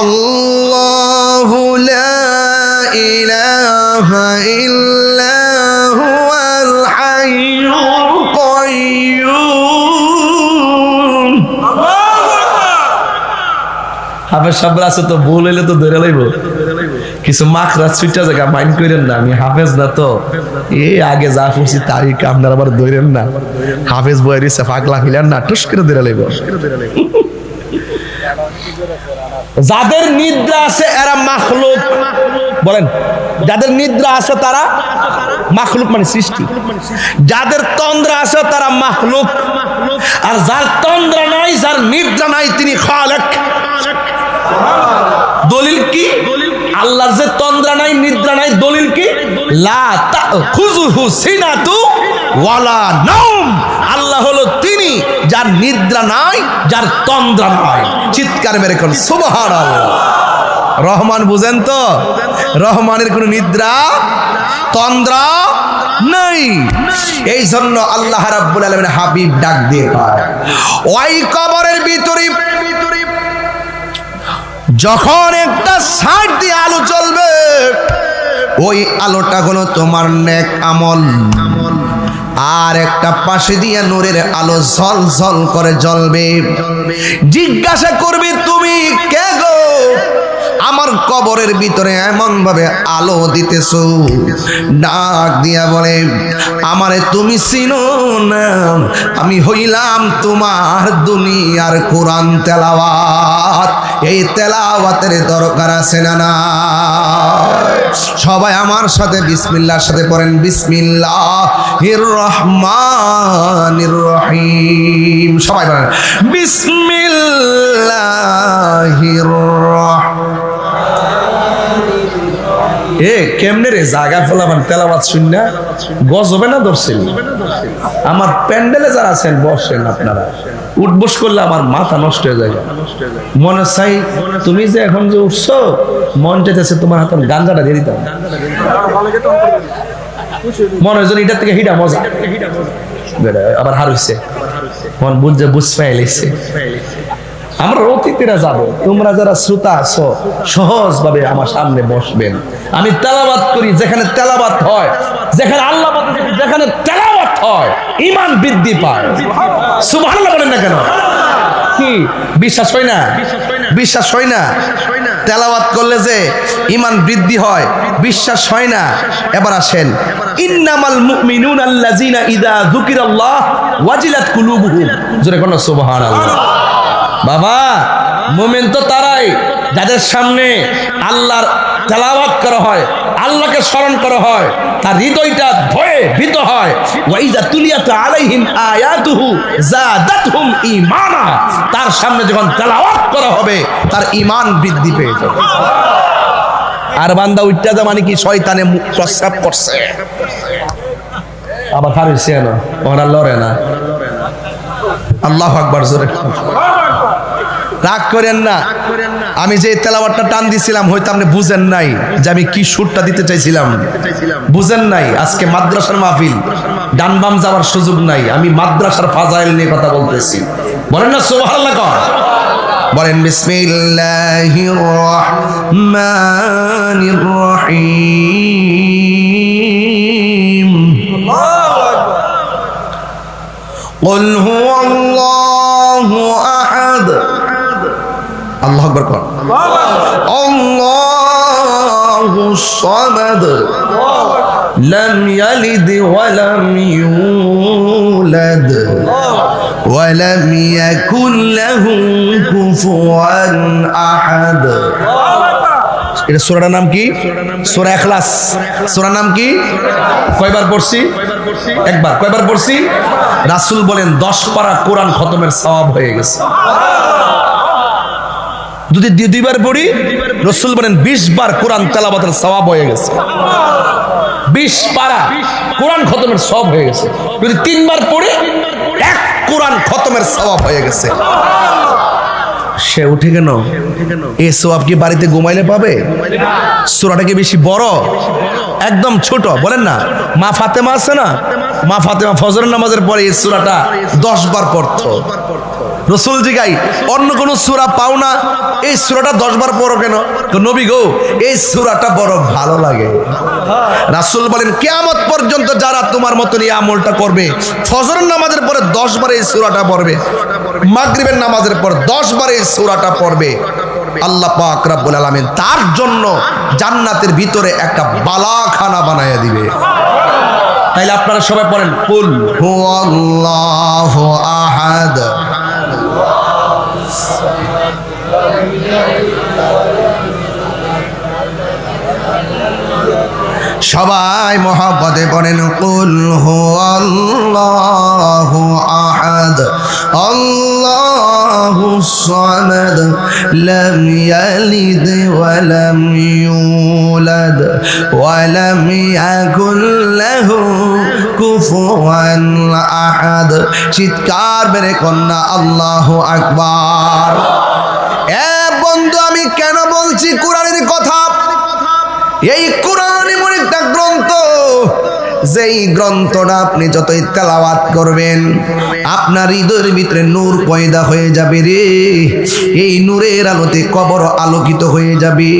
আল্লাহু লা ইলাহা ইল্লা হুয়াল হাইয়ুল কাইয়্যুম। হাফেজ সাহেব আছে তো, ভুল হইলে তো ধরে লইব। কিছু মাখরাত ছুটা জায়গা মাইন্ড করেন না, আমি হাফেজ না তো, এই আগে যা পড়ছি তারিখ আপনার আবার ধরেন না। হাফেজ বই দিছে, পাগলা হইলেন না, টুস করে ধরে লইব। যাদের নিদ্রা আছে এরা মাখলুক, বলেন, যাদের নিদ্রা আছে তারা মাখলুক মানে সৃষ্টি। যাদের তন্দ্রা আছে তারা মাখলুক, আর যার তন্দ্রা নাই, যার নিদ্রা নাই, তিনি খালেক। দলিল কি? আল্লাহর যে তন্দ্রা নাই, নিদ্রা নাই, দলিল কি? লা তাখুযুহু সিনাতু ওয়ালা নাওম। আল্লাহ হলো তিনি যার নিদ্রা নাই, যার তন্দ্রা নাই। চিৎকার মেরে কোন সুবহানাল্লাহ। রহমান বুঝেন তো, রহমানের কোন নিদ্রা তন্দ্রা নাই। এই জন্য আল্লাহ রাব্বুল আলামিন হাবিব ডাক দিয়ে কয়, ওই কবরের ভিতরে যখন একটা সাইড দিয়ে আলো জ্বলবে, ওই আলোটা হলো তোমার নেক আমল। আর একটা পাশে দিয়ে নূরের আলো ঝল ঝল করে জ্বলবে। জিজ্ঞাসা করবে, তুমি কে গো? আমার কবরের ভিতরে এমন ভাবে আলো দিতেছো। ডাক দিয়া বলে, আমারে তুমি চিনো না, আমি হইলাম তোমার দুনিয়ার কোরআন তেলাওয়াত। এই তেলাওয়াতের দরকার আছে না না? সবাই আমার সাথে বিসমিল্লাহর সাথে পড়েন, বিসমিল্লাহির রহমানির রহিম। সবাই বলেন, বিসমিল্লাহির রহমানির। এ কেমনে রে জায়গা ফেলাবান তেলাওয়াত শুননা গজবে না ধরছেন? আমার প্যান্ডেলে যারা আছেন বসেন, আপনারা উঠবস করলে আমার মাথা নষ্ট হয়ে যায়। মনে চাই তুমি যে এখন যে উঠছো, মন চাইতেছে তোমার হাতে গাঞ্জাটা দিয়ে দিতাম। মনে হয় যেন এটার থেকে হিডা মজা, আবার হার হইছে, মন বুঝে বুঝ পাইলেছে। আমরা অতিথিরা যাবো, তোমরা যারা শ্রোতা আছো সহজ ভাবে আমার সামনে বসবেন। আমি তেলাওয়াত করি, যেখানে তেলাওয়াত হয়, যেখানে আল্লাহ যেখানে তেলাওয়াত হয়, ঈমান বৃদ্ধি পায়। সুবহানাল্লাহ বলেন না কেন? কি বিশ্বাস হয় না? বিশ্বাস হয় না? তেলাওয়াত করলে যে ঈমান বৃদ্ধি হয়, বিশ্বাস হয় না? এবার আসেন, ইন্নামাল মুমিনুনা আল্লাযিনা ইযা যুকিরাল্লাহ ওয়াজিলাত কুলুবুহুম। জোরে কোন সুবহানাল্লাহ। বাবা, মুমিন তো তারাই যাদের সামনে আল্লাহর তেলাওয়াত করা হয়, আল্লাহকে স্মরণ করা হয়, তার হৃদয়টা ভয়ে ভীত হয়। ওয়াইজা তুলিয়াত আলাইহিম আয়াতুহু যাদাতহুম ঈমানা। তার সামনে যখন তেলাওয়াত করা হবে, তার ঈমান বৃদ্ধি পেয়ে যাবে। আর বান্দা উঠতে যা মানে কি শয়তানে মুখ প্রস্রাব করছে, আবার হারিয়েছে না, ওরা লড়ে না। আল্লাহু আকবার। জোরে রাগ করেন না, আমি যে তেলাওয়াতটা টান দিছিলাম হয়তো আপনি বুঝেন নাই যে আমি কি সুরটা দিতে চাইছিলাম, বুঝেন নাই। আজকে মাদ্রাসার মাহফিল, ডান বাম যাওয়ার সুযোগ নাই, আমি মাদ্রাসার ফাজাইল নিয়ে কথা বলতেছি। বলেন না সুবহানাল্লাহ, বলেন বিসমিল্লাহির রহমানির রহিম। قل هو الله أحد الله أكبر قل الله الصمد لم يلد ولم يولد ولم يكن له كفوا أحد। এটা সূরাটার নাম কি? সূরা ইখলাস। সূরার নাম কি? কয়বার পড়ছি? একবার। কয়বার পড়ছি? রাসূল বলেন 10 পারা কোরআন খতমের সওয়াব হয়ে গেছে। যদি দুইবার পড়ি রাসূল বলেন 20 বার কোরআন তেলাওয়াতের সওয়াব হয়ে গেছে। 20 পারা কোরআন খতমের সওয়াব হয়ে গেছে। যদি 3 বার পড়ি 1 কোরআন খতমের সওয়াব হয়ে গেছে। সে উঠে কেন? এই সওয়াব কি বাড়িতে ঘুমাইলে পাবে? সূরাটা কি বেশি বড়? একদম ছোট। বলেন না, মা ফাতেমা আছে না, মা ফাতেমা ফজরের নামাজের পরে এই সূরাটা 10 বার পড়তো। রাসূল জিগাই, অন্য কোন সূরা পাও না, এই সূরাটা 10 বার পড়ো কেন? তো নবী গো, এই সূরাটা বড় ভালো লাগে। রাসূল বলেন কিয়ামত পর্যন্ত যারা তোমার মতন এই আমলটা করবে, ফজরের নামাজের পরে 10 বার এই সূরাটা পড়বে, মাগরিবের নামাজের পর 10 বার এই সূরাটা পড়বে, আল্লাহ পাক রব্বুল আলামিন তার জন্য জান্নাতের ভিতরে একটা বালাখানা বানায়া দিবে। তাইলে আপনারা সবাই পড়েন কুল হুয়াল্লাহু আহাদ। সবাই মহব্বতে পড়েন কুল হুয়াল্লাহু আহাদ আল্লাহুস সামাদ লাম ইয়ালিদ ওয়া লাম ইউলাদ ওয়া লাম ইয়াকুল লাহু কুফুয়ান আহাদ। চিৎকার মেরে কন্যা আল্লাহু আকবার। এ বন্ধু, আমি কেন বলছি কোরআনের কথা? এই কোরআন এমন একটা গ্রন্থ, যেই গ্রন্থটা আপনি যতই তেলাওয়াত করবেন আপনার হৃদয়ের ভিতরে নূর পয়দা হয়ে যাবে রে। এই নূরের আলোতে কবর আলোকিত হয়ে যাবে।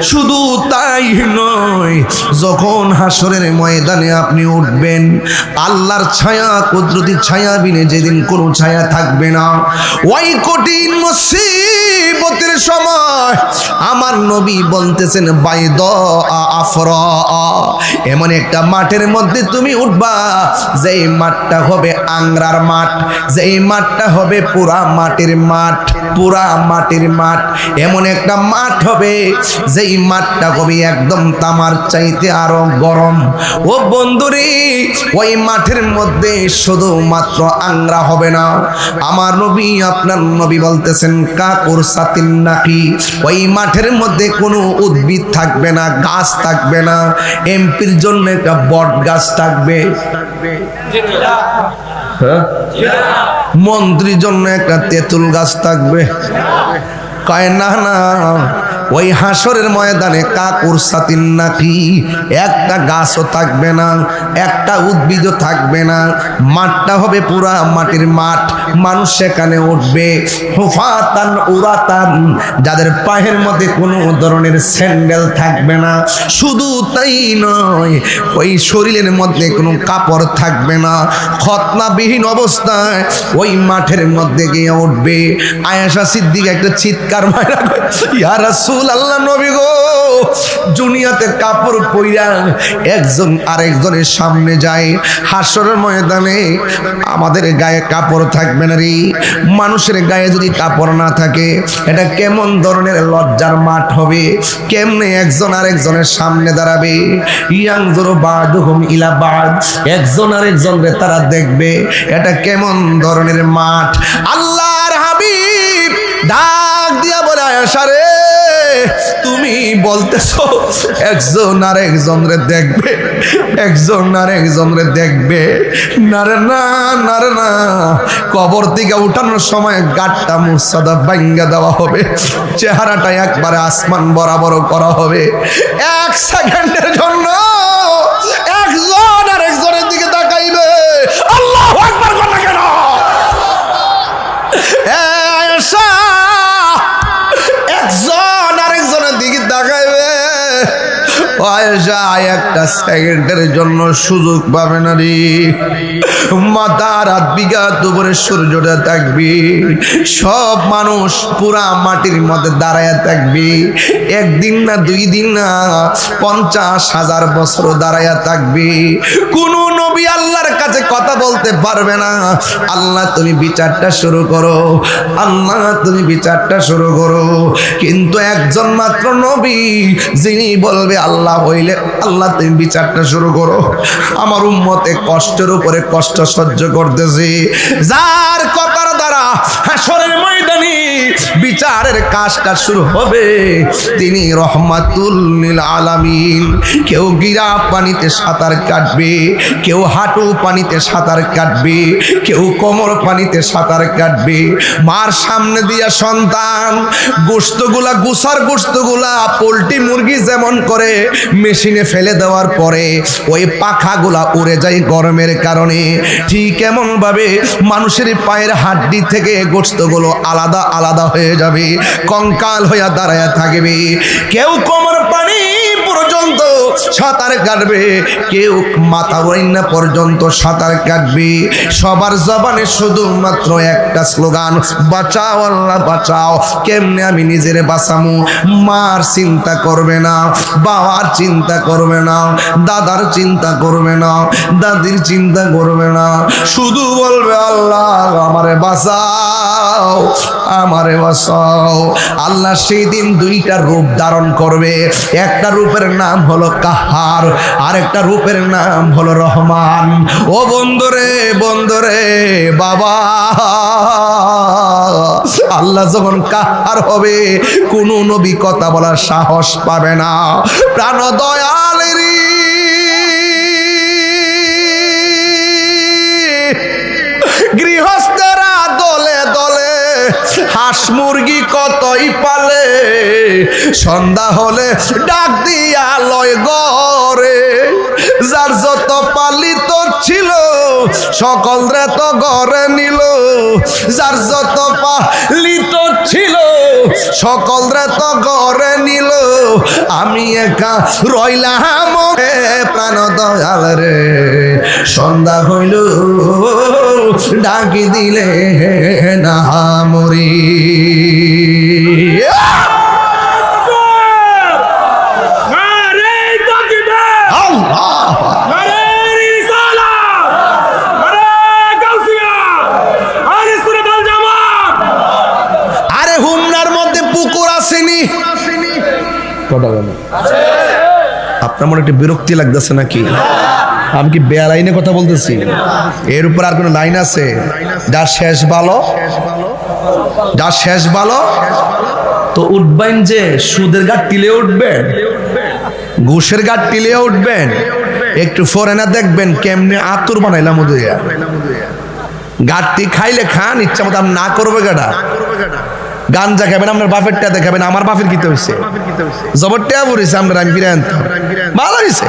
শুধু তাই নয়, যখন হাসরের ময়দানে আপনি উঠবেন, আল্লাহর ছায়া, কুদরতি ছায়া বিনে যেদিন কোনো ছায়া থাকবে না, ওই কঠিন মুসিবতের সময় আমার নবী বলতেছেন বাইদ আফরা, এমন একটা মাঠের মধ্যে তুমি উঠবা, যেই মাঠটা হবে আংরার মাঠ, যেই মাঠটা হবে পুরা মাটির মাঠ, পুরা মাটির মাঠ। এমন একটা মাঠ হবে যেই মাঠটা হবে একদম তামার চাইতে আরো গরম। ও বন্ধুরে, ওই মাঠের মধ্যে শুধুমাত্র আংরা হবে না, আমার নবী, আপনার নবী বলতেছেন কাকুর সাতিন নাকি, ওই মাঠের মধ্যে কোনো উদ্ভিদ থাকবে না, গাছ থাকবে না। এমপির জন্য একটা বট গাছ থাকবে, মন্ত্রীর জন্য একটা তেঁতুল গাছ থাকবে। কয় না না, ওই হাসরের ময়দানে কাকুর সাতিন নাকি, একটা গাছও থাকবে না, একটা উদ্ভিদও থাকবে না। মাঠটা হবে পুরা মাটির মাঠ। মানুষ সেখানে উঠবে হুফাতান উরাতান, যাদের পায়ের মধ্যে কোনো ধরনের স্যান্ডেল থাকবে না। শুধু তাই নয়, ওই শরীরের মধ্যে কোনো কাপড় থাকবে না। খতনাবিহীন অবস্থায় ওই মাঠের মধ্যে গিয়ে উঠবে। আয়েশা সিদ্দিকা একটা চিৎকার মারা, ইয়া রাসূল আল্লাহ নবী গো, দুনিয়াতে কাপড় পইরা একজন আরেকজনের সামনে যায়, হাসরের ময়দানে আমাদের গায়ে কাপড় থাকবে না রে। মানুষের গায়ে যদি কাপড় না থাকে, এটা কেমন ধরনের লজ্জার মাঠ হবে? কেমনে একজন আরেকজনের সামনে দাঁড়াবে? ইয়ানজুরু বাদুহুম ইলা বাদ, একজন আরেকজনকে তারা দেখবে। এটা কেমন ধরনের মাঠ? আল্লাহর হাবিব ডাক দিয়া বলে, আয়েশা রে, তুমি বলতেছো একজন আর একজনরে দেখবে, একজন আর একজনরে দেখবে। না রে না, না রে না, কবর থেকে উঠানোর সময় গাটটা মুর্শাদা ভাঙ্গা দেওয়া হবে, চেহারাটা একবারে আসমান বরাবর করা হবে। 1 সেকেন্ডের জন্য একজন আর একজনের দিকে তাকাইবে। আল্লাহু আকবার বল না কেন? আয়েশা একজন আরেকজনের দিকে তাকাইবে। আয়েশা একটা সেকেন্ডের জন্য সুযোগ পাবে না রে। মাথা রাত বিঘা দুপুরে সূর্যটা থাকবি, সব মানুষ পুরা মাটির মধ্যে দাঁড়ায় থাকবি। একদিন না, 2 দিন না, 50,000 বছর দাঁড়ায় থাকবি। কোন নবী আল্লাহর কাছে কথা বলতে পারবে না। আল্লাহ তুমি বিচারটা শুরু করো, আল্লাহ তুমি বিচারটা শুরু করো। কিন্তু একজন মাত্র নবী যিনি বলবে আল্লাহ হইলে আল্লাহ তুমি বিচারটা শুরু করো। আমার উম্মতে কষ্টের উপরে কষ্ট সহ্য করতেছে, যার কথার দ্বারা হাসরের ময়দানে বিচারের কাজটা শুরু হবে তিনি রহমাতুল লিল আলামিন। কেউ গিরা পানিতে সাঁতার কাটবে, কেউ হাঁটু পানিতে সাঁতার কাটবে, কেউ কোমর পানিতে সাঁতার কাটবে। মার সামনে দিয়া সন্তান গোশতগুলা, গুসার গোশতগুলা পোল্ট্রি মুরগি যেমন করে মেশিনে ফেলে দেওয়ার পরে ওই পাখাগুলা উড়ে যায় গরমের কারণে, ঠিক এমন ভাবে মানুষের পায়ের হাড্ডি থেকে গোশতগুলো আলাদা আলাদা হয়ে যাবে, কঙ্কাল হইয়া দাঁড়ায় থাকবে। কেউ কোমর পানি পর্যন্ত সাঁতার কাটবে, কেউ মাথা বইনা পর্যন্ত সাঁতার কাটবে। সবার জবানে শুধুমাত্র একটা স্লোগান, বাঁচাও আল্লাহ বাঁচাও। কেমনে আমি নিজের বাঁচামু? মার চিন্তা করবে না, বাবার চিন্তা করবে না, দাদার চিন্তা করবে না, দাদির চিন্তা করবে না, শুধু বলবে আল্লাহ আমারে বাঁচাও, আমারে বাঁচাও। আল্লাহ সেই দিন 2টা রূপ ধারণ করবে। একটা রূপের নাম হলো কাহার, আর একটা রূপের নাম হলো রহমান। ও বন্ধুরে, বন্ধুরে, বাবা, আল্লাহ যখন কাহার হবে কোন নবী কথা বলার সাহস পাবে না। প্রাণ দয়ালেরি গৃহস্থেরা দলে দলে হাঁস মুরগি কতই পালে, সন্ধ্যা হলে ডাক দিয়া লয় ঘরে। যার যত পালিত ছিল সকলরে তো ঘরে নিল, যার যত পালিত ছিল সকলরে তো ঘরে নিল। আমি একা রইলাম প্রাণ দয়াল রে, সন্ধ্যা হইল ডাকি দিলে না মরি। আরে হুমনার মধ্যে পুকুর আসেনি, আপনার মনে একটু বিরক্তি লাগতেছে নাকি? আমি কি বেআইনে কথা বলতেছি? এর উপর আর কোন লাইন আছে? যার শেষ ভালো, যার শেষ ভালো তো উঠবেন, যে সুদের ঘাট টিলে উঠবেন, ঘুষের ঘাট টিলে উঠবেন। একটু ফরেনার দেখবেন কেমনে আতুর বানাইলাম ওদের গাড়টি খাইলে খান, ইচ্ছা মতো না করবে গাড়া। গাঞ্জা খাবেন, আপনার বাপের টা দেখাবেন, আমার বাপের কিতে হয়েছে জবর টেয়া পড়েছে, আমরা আমি ফিরে আনতাম, ভালো হয়েছে।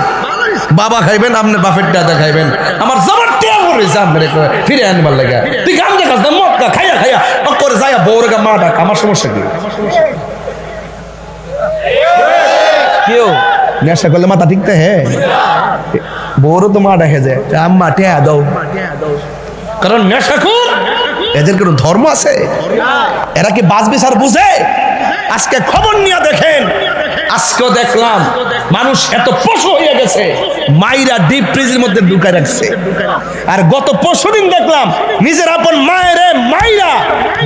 বাবা খাইবেন, আপনার বাপের টা দেখাইবেন, আমার জবর টেয়া পড়েছে, আপনার ফিরে আনবার লাগে। তুই গাঞ্জা খাস না, মদ খা, খাইয়া খাইয়া করে যাইয়া বউর গা মা ডাক, আমার সমস্যা কি? কেউ নেশা করলে মাথা ঠিকতে হ্যাঁ, বউরও তো মা ডাকে যায়, আম্মা টেয়া দাও, কারণ নেশাখোর এদের কোনো ধর্ম আছে? এরা কি বাস বিচার বুঝে? আজকে খবর নিয়ে দেখেন, আজকেও দেখলাম মানুষ এত পশু হয়ে গেছে, মাইরা ডিপ ফ্রিজের মধ্যে ঢুকায় রাখছে। আর গত পরশুদিন দেখলাম নিজের আপন মায়েরে মাইরা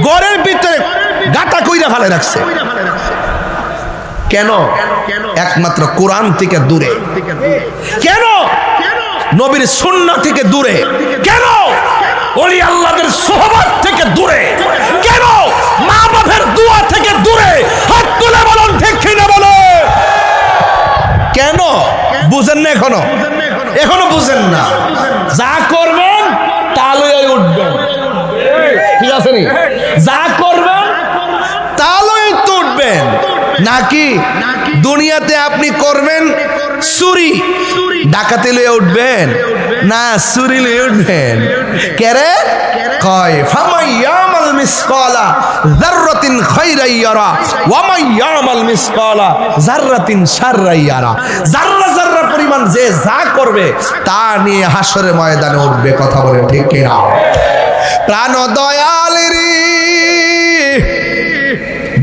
ঘরের ভিতরে গাটা কইরা ফেলে রাখছে। কেন? একমাত্র কোরআন থেকে দূরে। কেন? নবীর সুন্নাহ থেকে দূরে। কেন? ওলি আল্লাহদের সোহবত থেকে দূরে। কেন? মা বাপের দোয়া থেকে দূরে। হাত তুলে বলুন ঠিক কিনা বলে? কেন বুঝেন না? এখনো বুঝেন না? যা করবেন তা লইয়াই উঠবেন, ঠিক আছে নি? যা করবেন তা লইয়াই তো উঠবেন। নাকি দুনিয়াতে আপনি করবেন চুরি, ডাকাতি লইয়া উঠবেন না চুরি লইয়া উঠবেন? কেরে কয় ফামাইয়ামাল মিসকালা যাররাতিন খায়রান ইয়ারা ওয়া মাইয়ামাল মিসকালা যাররাতিন শাররান ইয়ারা। যাররা যাররা পরিমাণ যে যা করবে তা নিয়ে হাসরের ময়দানে উঠবে। কথা বলে ঠিক কিনা? প্রাণ দয়ালেরি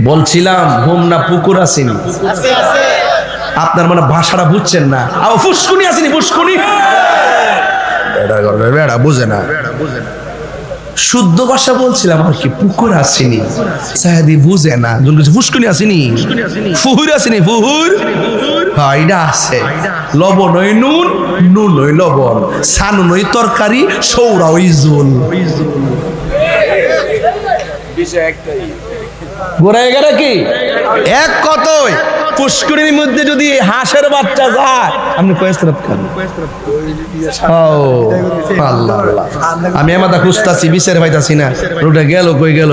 বলছিলাম ঘুম না পুকুর আসেনি? আপনার মানে ভাষাটা বুঝছেন না। আবার ফুসকুনি আসেনি? ফুসকুনি বেড়া বুঝে না, শুদ্ধ ভাষা বলছিলাম আর কি। পুকুর আসেনি সাহেদি বুঝে না। ফুসকুনি আসেনি, ফুহুর আসেনি, ফুহুর এটা আছে। লবণ ওই নুন, নুন ওই লবণ, সানুন ওই তরকারি, সৌরা ওই জোল। গোড়ায় গেলে কি এক কতই পুষ্করির মধ্যে যদি হাঁসের বাচ্চা যায় আপনি কয়েসরাত খান। আল্লাহ আল্লাহ, আমি আমাদের খুঁজতাছি বিচার পাইতাছি না। রোডে গেল কই গেল,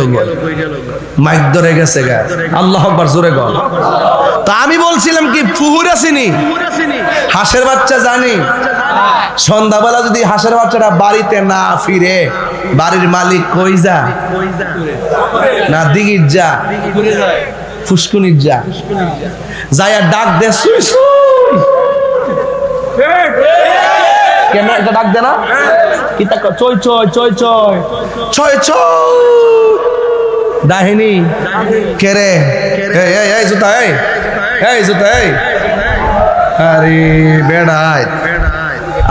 মাইক ধরে গেছে গা। আল্লাহ আকবার জোরে গল। তা আমি বলছিলাম কি পুহুর আসেনি, হাঁসের বাচ্চা জানি। সন্ধ্যাবেলা যদি হাঁসের বাচ্চাটা বাড়িতে না ফিরে, বাড়ির মালিক কই যা না দিঘির যা ফুসকুনির যা যাইয়া ডাক দে, সুই সুই। কেন একটা ডাক দে না? কি তা চই চই চই চই চই চই দাহিনী কেরে? এই এই এই জুতা, এই এই জুতা, এই আরে বেড়াই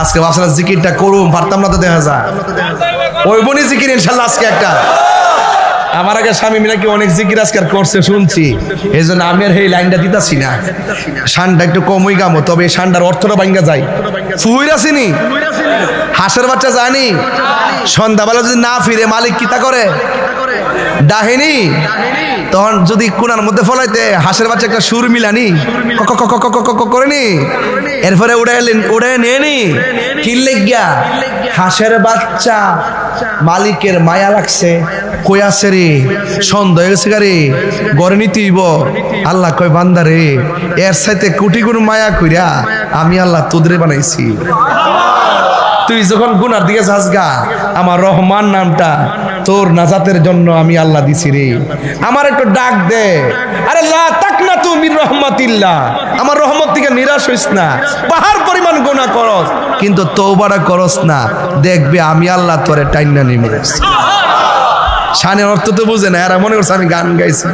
আজকে বাসনা জিকিরটা করুম, পারতাম না তো, দেখা যায় ওই বনি জিকির ইনশাল্লাহ আজকে একটা। আমার আগে স্বামী মিলে কি অনেক জিকির আজকাল করছে শুনছি, এই জন্য আমি আর এই লাইনটা দিতাছি না। শানটা একটু কমই গামো, তবে এই শানটার অর্থটা ভাঙ্গা যায়। ফুহুর আসেনি, হাঁসের বাচ্চা জানি। সন্ধ্যাবেলা যদি না ফিরে মালিক কিতা করে? ডাহেনি। তখন যদি কোনার মধ্যে ফলাইতে হাঁসের বাচ্চা একটা সুর মিলানি করেনি, এরপরে উড়ে নিয়ে কিনলে গিয়া হাঁসের বাচ্চা মালিকের মায়া লাগছে, কই আছে রে? সন্দেহ হয়ে গেছে গারে, গড়ে নিতেইব। আল্লাহ কয় বান্দা রে, এর সাথে কোটি গুণ মায়া কইরা আমি আল্লাহ তোদের বানাইছি। তুই যখন গুনার দিকে যাস গা, আমার রহমান নামটা তোর নাজাতের জন্য আমি আল্লাহ দিছি রে। আমার একটু ডাক দে। আরে লা তাকনাতু মির রাহমাতিল্লাহ, আমার রহমত থেকে নিরাশ হইস না। পাহাড় পরিমাণ গুনাহ করস কিন্তু তওবাটা করস না, দেখবে আমি আল্লাহ তোরে টাইনা নিয়ে আসছি। শানের অর্থ তো বুঝে না, এরা মনে করছে আমি গান গাইছি।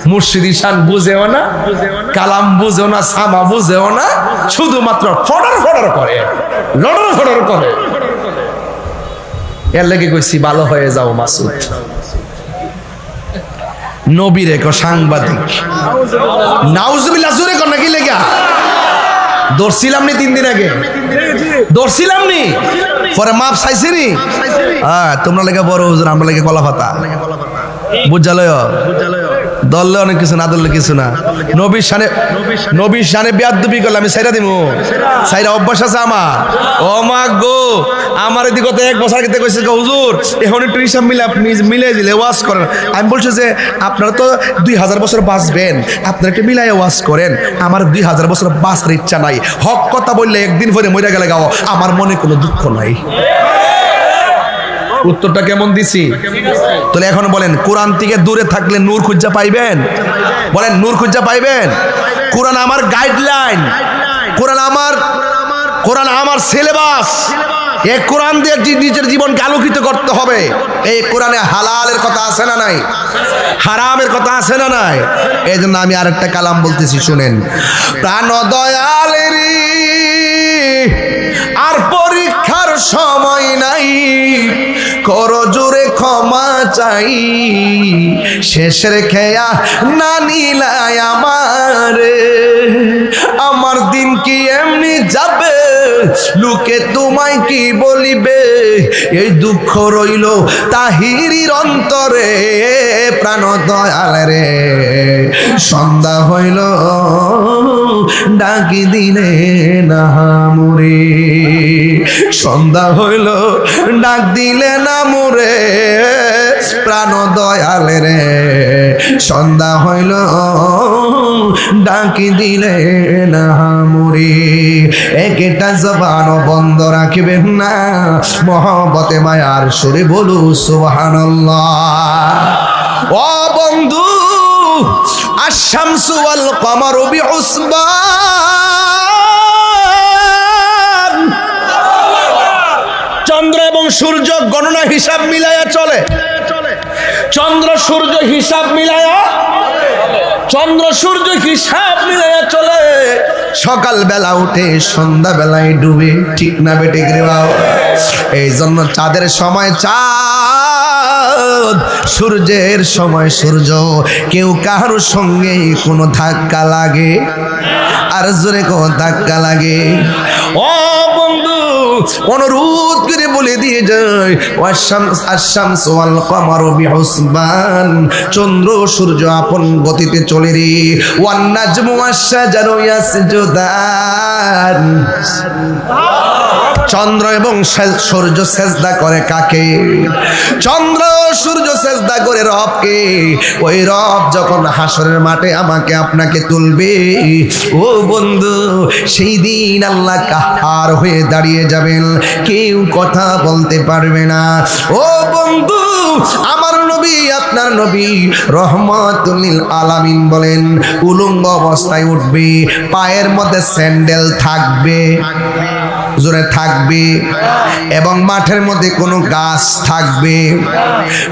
মুর্শিদি শান বুঝেও না, কালাম বুঝেও না, সামা বুঝেও না, শুধুমাত্র ফডর ফডর করে, লড়র ফডর করে। এর লেগে কইছি ভালো হয়ে যাও মাসুদ। নবীর এক সাংবাদিক নাউজুবিল্লাহ জোরে কর নাকি লেগা দর্শিলাম নি 3 দিন আগে, দর্শিলাম নি, পরে মাপ চাইছি নি। হ্যাঁ, তোমরা লেগে বড় হুজুর, আমরা লেগে কলা পাতা বুঝালয়। দললে অনেক কিছু, না দললে কিছু না। নবীর শানে বেয়াদবি করলে আমি সাইরা দিমু? সাইরা অভ্যাস আছে আমার। ও মা গো, আমার এদিকে 1 বছর আগে কইছে হুজুর এখন একটু হিসাব মিলাই দিলে ওয়াজ করেন। আমি বলছি যে আপনারা তো 2000 বছর বাঁচবেন, আপনারা একটু মিলাই ওয়াজ করেন। আমার 2000 বছর বাঁচার ইচ্ছা নাই। হক কথা বললে একদিন পরে মরে গেলে গাও, আমার মনে কোনো দুঃখ নাই। উত্তরটা কেমন দিছি? তাহলে এখন বলেন, কোরআন থেকে দূরে থাকলে নূর খুঁজা পাইবেন? বলেন, নূর খুঁজা পাইবেন? কোরআন আমার গাইডলাইন, কোরআন আমার সিলেবাস। এই কোরআন দিয়ে নিজের জীবনকে আলোকিত করতে হবে। এই কোরআনে হালালের কথা আছে না নাই? হারামের কথা আছে না নাই? এই জন্য আমি আরেকটা কালাম বলতেছি, শুনেন। প্রাণ দয়ালেরি আর পরীক্ষার সময় নাই, করো জোরে ক্ষমা চাই, শেষের খেয়া না নিলাই আমার দিন কি এমনি যাবে, লোকে তোমায় কি বলিবে, এই দুঃখ রইল তাহিরির অন্তরে। প্রাণ দয়াল রে সন্ধ্যা হইল ডাকি দিলে না মোরে, সন্ধ্যা হইল ডাক দিলে না মোরে। প্রাণ দয়াল রে সন্ধ্যা হইল ডাকি দিলে না মোরে। একটা জবান বন্ধ রাখবেন না, মহব্বতে মায়ার সুরে বলু সুবহানাল্লাহ। ও বন্ধু, আশ-শামসু ওয়াল কমারু বিহুসবান, চন্দ্র এবং সূর্য গণনা হিসাব মিলায়া চলে। চন্দ্র সূর্য হিসাব মিলায়া, চন্দ্র সূর্য হিসাব মিলায়া চলে। সকাল বেলা উঠে সন্ধ্যা বেলায় ডুবে, ঠিক না বেটে গৃহ? এই জন্য চাঁদের সময় চাঁদ, সূর্যের সময় সূর্য। কেউ কারোর সঙ্গে কোনো ধাক্কা লাগে, আর জোরে কোনো ধাক্কা লাগে। ও বন্ধু, অনুরোধ করে বলে দিয়ে যায়, আশ-শামসু ওয়াল কমারু বিহুসবান, চন্দ্র সূর্য আপন গতিতে চলে রে। ওয়ান নাজমু ওয়াশ-শাজারু ইয়াসজুদান, চন্দ্র এবং সূর্য সেজদা করে কাকে? চন্দ্র সূর্য সেজদা করে রবকে। ওই রব যখন হাসরের মাঠে আমাকে আপনাকে তুলবে, ও বন্ধু, সেই দিন আল্লাহ কাহার হয়ে দাঁড়িয়ে যাবেন, কেউ কথা বলতে পারবে না। ও বন্ধু, আমার নবী, আপনার নবী রহমাতুল লিল আলামিন বলেন, উলঙ্গ অবস্থায় উঠবে, পায়ের মধ্যে স্যান্ডেল থাকবে, জোরে থাকবে, এবং মাঠের মধ্যে কোনো গাছ থাকবে,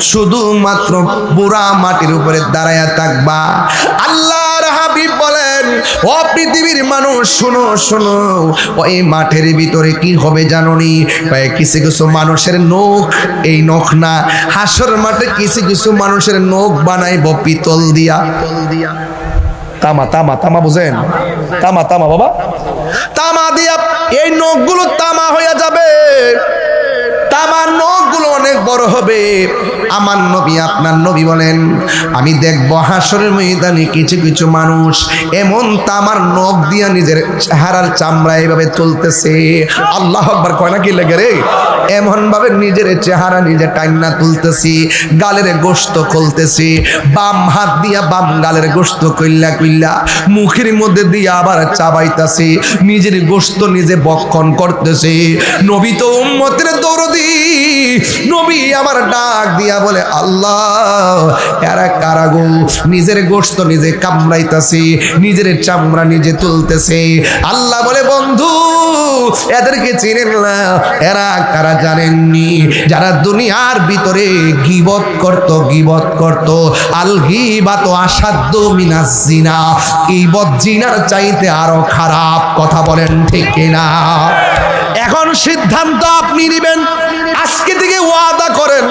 শুধুমাত্র পুরা মাটির উপরে দাঁড়ায়া থাকবা। আল্লাহর হাবিব বলেন, ও পৃথিবীর মানুষ শোনো শোনো, ওই মাঠের ভিতরে কি হবে জানোনি? কিছু কিছু মানুষের নখ, এই নখ না, হাসর মাঠে কিছু কিছু মানুষের নখ বানাইব পিতল দিয়া। তামা তামা তামা বুঝেন? তামা তামা বাবা, তামা দিয়া এই নখগুলো তামা হয়ে যাবে। তামার নখগুলো অনেক বড় হবে। আমার নবী, আপনার নবী বলেন, আমি দেখব হাসরের ময়দানে কিছু কিছু মানুষ এমন তামার নখ দিয়া নিজের চেহারার চামড়া এইভাবে তুলতেছে। আল্লাহু আকবার কয় না কি লাগে রে? এমন ভাবে নিজের চেহারা নিজে টাইনা তুলতেছি, গালের গোশত খুলতেছি, বাম হাত দিয়া বাম গালের গোশত কইলা কইলা মুখের মধ্যে দিয়া আবার চাবাইতাছি, নিজের গোশত নিজে বক্ষণ করতেছি। নবী তো উম্মতের দরদি, নবী আমার ডাক দিয়া বলে, আল্লাহ এরা কারা গো? নিজের গোশত নিজে কামড়াইতাছি, নিজের চামড়া নিজে তুলতেছে। আল্লাহ বলে, বন্ধু এদেরকে চিনেন না? এরা কারা জানেননি? যারা দুনিয়ার ভিতরে গীবত করত, গীবত করত। আল গীবাতু আশাদ্দু মিনাজ জিনা, গীবত জিনার চাইতে আরো খারাপ। কথা বলেন ঠিক কিনা? এখন সিদ্ধান্ত আপনি নেবেন, আজকে থেকে ওয়াদা করেন,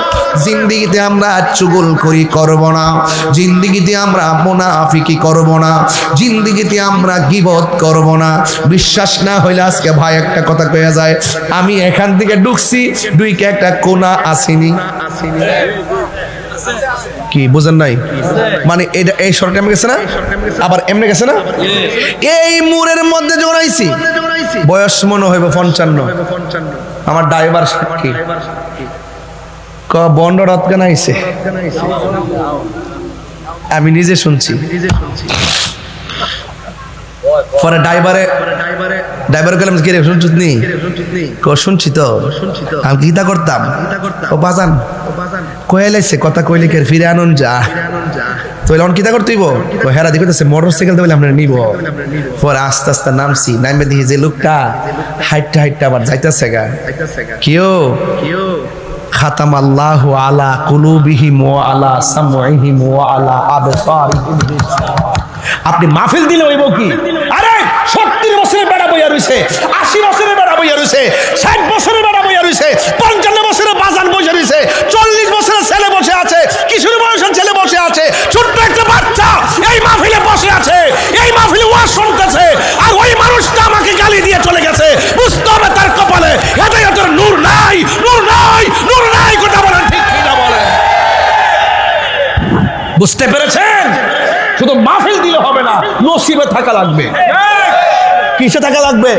জিন্দেগিতে আমরা চুগলখড়ি করব না, জিন্দেগিতে আমরা মুনাফিকি করব না, জিন্দেগিতে আমরা গীবত করব না। বিশ্বাস না হইলে আজকে ভাই একটা কথা কইয়া যায়, আমি এখান থেকে ঢুকছি, দুইকে একটা কোনা আসিনি। কি বুঝেন নাই? মানে এটা এই শর্টে এমনি গেছে না, আবার এমনি গেছে না। এই মুরের মধ্যে যখন আইছি, বয়স মনে হইব 55। আমার ড্রাইভার সাক্ষী বন্ড রৎগান আইছে, আমি নিজে শুনছি। পরে ড্রাইভার গেলাম, কি রে শুনছিস নি? শুনছি তো। আমি গীতা করতাম, ও বাজান কয়ে লাইছে, কথা কইলে কে ফিরে আনুন যা। তো এখন কিতা করতেইব? হেরা দেখতেছে মোটর সাইকেল দেবে আমরা নিব। পরে আস্তে আস্তে নামছি, নামে দেখি যে লোকটা হাইটটা হাইটটা আবার যাইতেছে গা। কিও খাতামাল্লাহু আলা কুলুবিহিম ওয়া আলা সামঈহিম ওয়া আলা আবসারিহিম। আপনি মাহফিল দিলে হইব কি? আরে 70 বছরের বেড়া বইয়া রইছে, 80 বছরের বেড়া বইয়া রইছে, 60 বছরের বেড়া বইয়া রইছে, 55 বছরের বাজান বসে রইছে, 40 বছরের ছেলে বসে আছে, কিশোর বয়সের ছেলে বসে আছে, ছোট্ট একটা বাচ্চা এই মাহফিলে বসে আছে, এই মাহফিলে ওয়াজ শুনতেছে, আর ওই মানুষটা আমাকে গালি দিয়ে চলে গেছে। বুঝতে হবে বুঝতে পেরেছেন? শুধু মাহফিল দিলে হবে না, নসিবে থাকা লাগবে। কিসে থাকা লাগবে?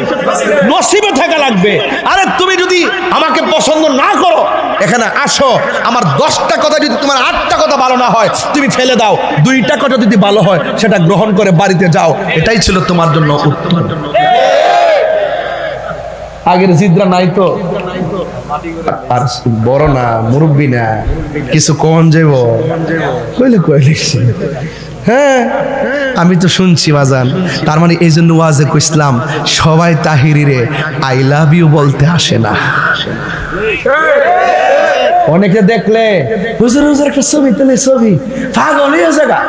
নসিবে থাকা লাগবে। আরে তুমি যদি আমাকে পছন্দ না করো, এখানে আসো, আমার 10টা কথা যদি তোমার 8টা কথা ভালো না হয় তুমি ফেলে দাও, 2টা কথা যদি ভালো হয় সেটা গ্রহণ করে বাড়িতে যাও। এটাই ছিল তোমার জন্য উত্তর। আগের জিদ্রা নাই তো, আর বড় না, মুরব্বী না, কিছু কোন যাব কইলে কইলেছি। হ্যাঁ, আমি তো শুনছি বাজান। তার মানে এই জন্য ওয়াজে কইছিলাম সবাই তাহিরিরে আই লাভ ইউ বলতে আসে না। অনেকে দেখলে হুজুর হুজুর একটা ছবি তুলে, ছবি পাগল হয়ে জায়গা।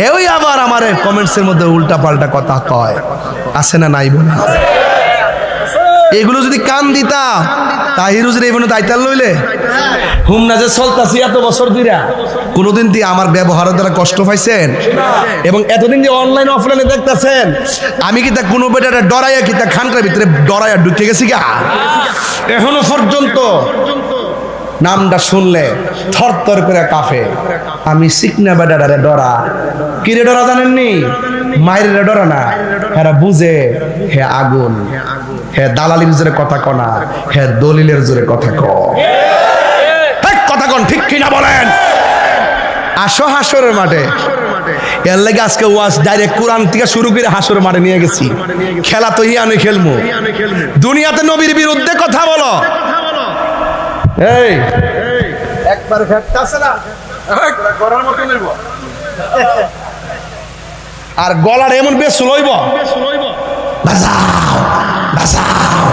এই আবার আমার কমেন্টসের মধ্যে উল্টা পাল্টা কথা কয়, আছে না নাই বলে? এগুলো যদি কান দিতা তাহির হুজুর এই বনে দায়িত্ব লইলে হুম না যে চলতাছি এত বছর ধরে, কোনোদিন দিয়ে আমার ব্যবহারের দ্বারা কষ্ট পাইছেন? এবং এতদিন যে অনলাইন অফলাইনে দেখতেছেন, আমি কি তা কোনো বেটাটা ডরাইয়া কি তা খানকার ভিতরে ডরাইয়া ঢুকে গেছি গা? এখনো পর্যন্ত নামটা শুনলে থর থর করে কাঁপে। আমি শিখনা বেটারে ডরা। কিরে ডরা জানেননি? মায়ের ডরা না, এরা বুঝে হে আগুন, হে দালালির জোরে কথা কনা, হে দলিলের জোরে কথা ক। কথা কন ঠিক কিনা বলেন? আসো হাসরের মাঠে। এর লাগে আজকে ওয়াজ ডাইরেক্ট কোরআন থেকে শুরু করে হাসরের মাঠে নিয়ে গেছি। খেলা তো আমি খেলবো। দুনিয়াতে নবীর বিরুদ্ধে কথা বলো, এই একবার ফেটতাছে না গলার মতো নেব, আর গলার এমন বেশ লইব, বাজাও বাজাও।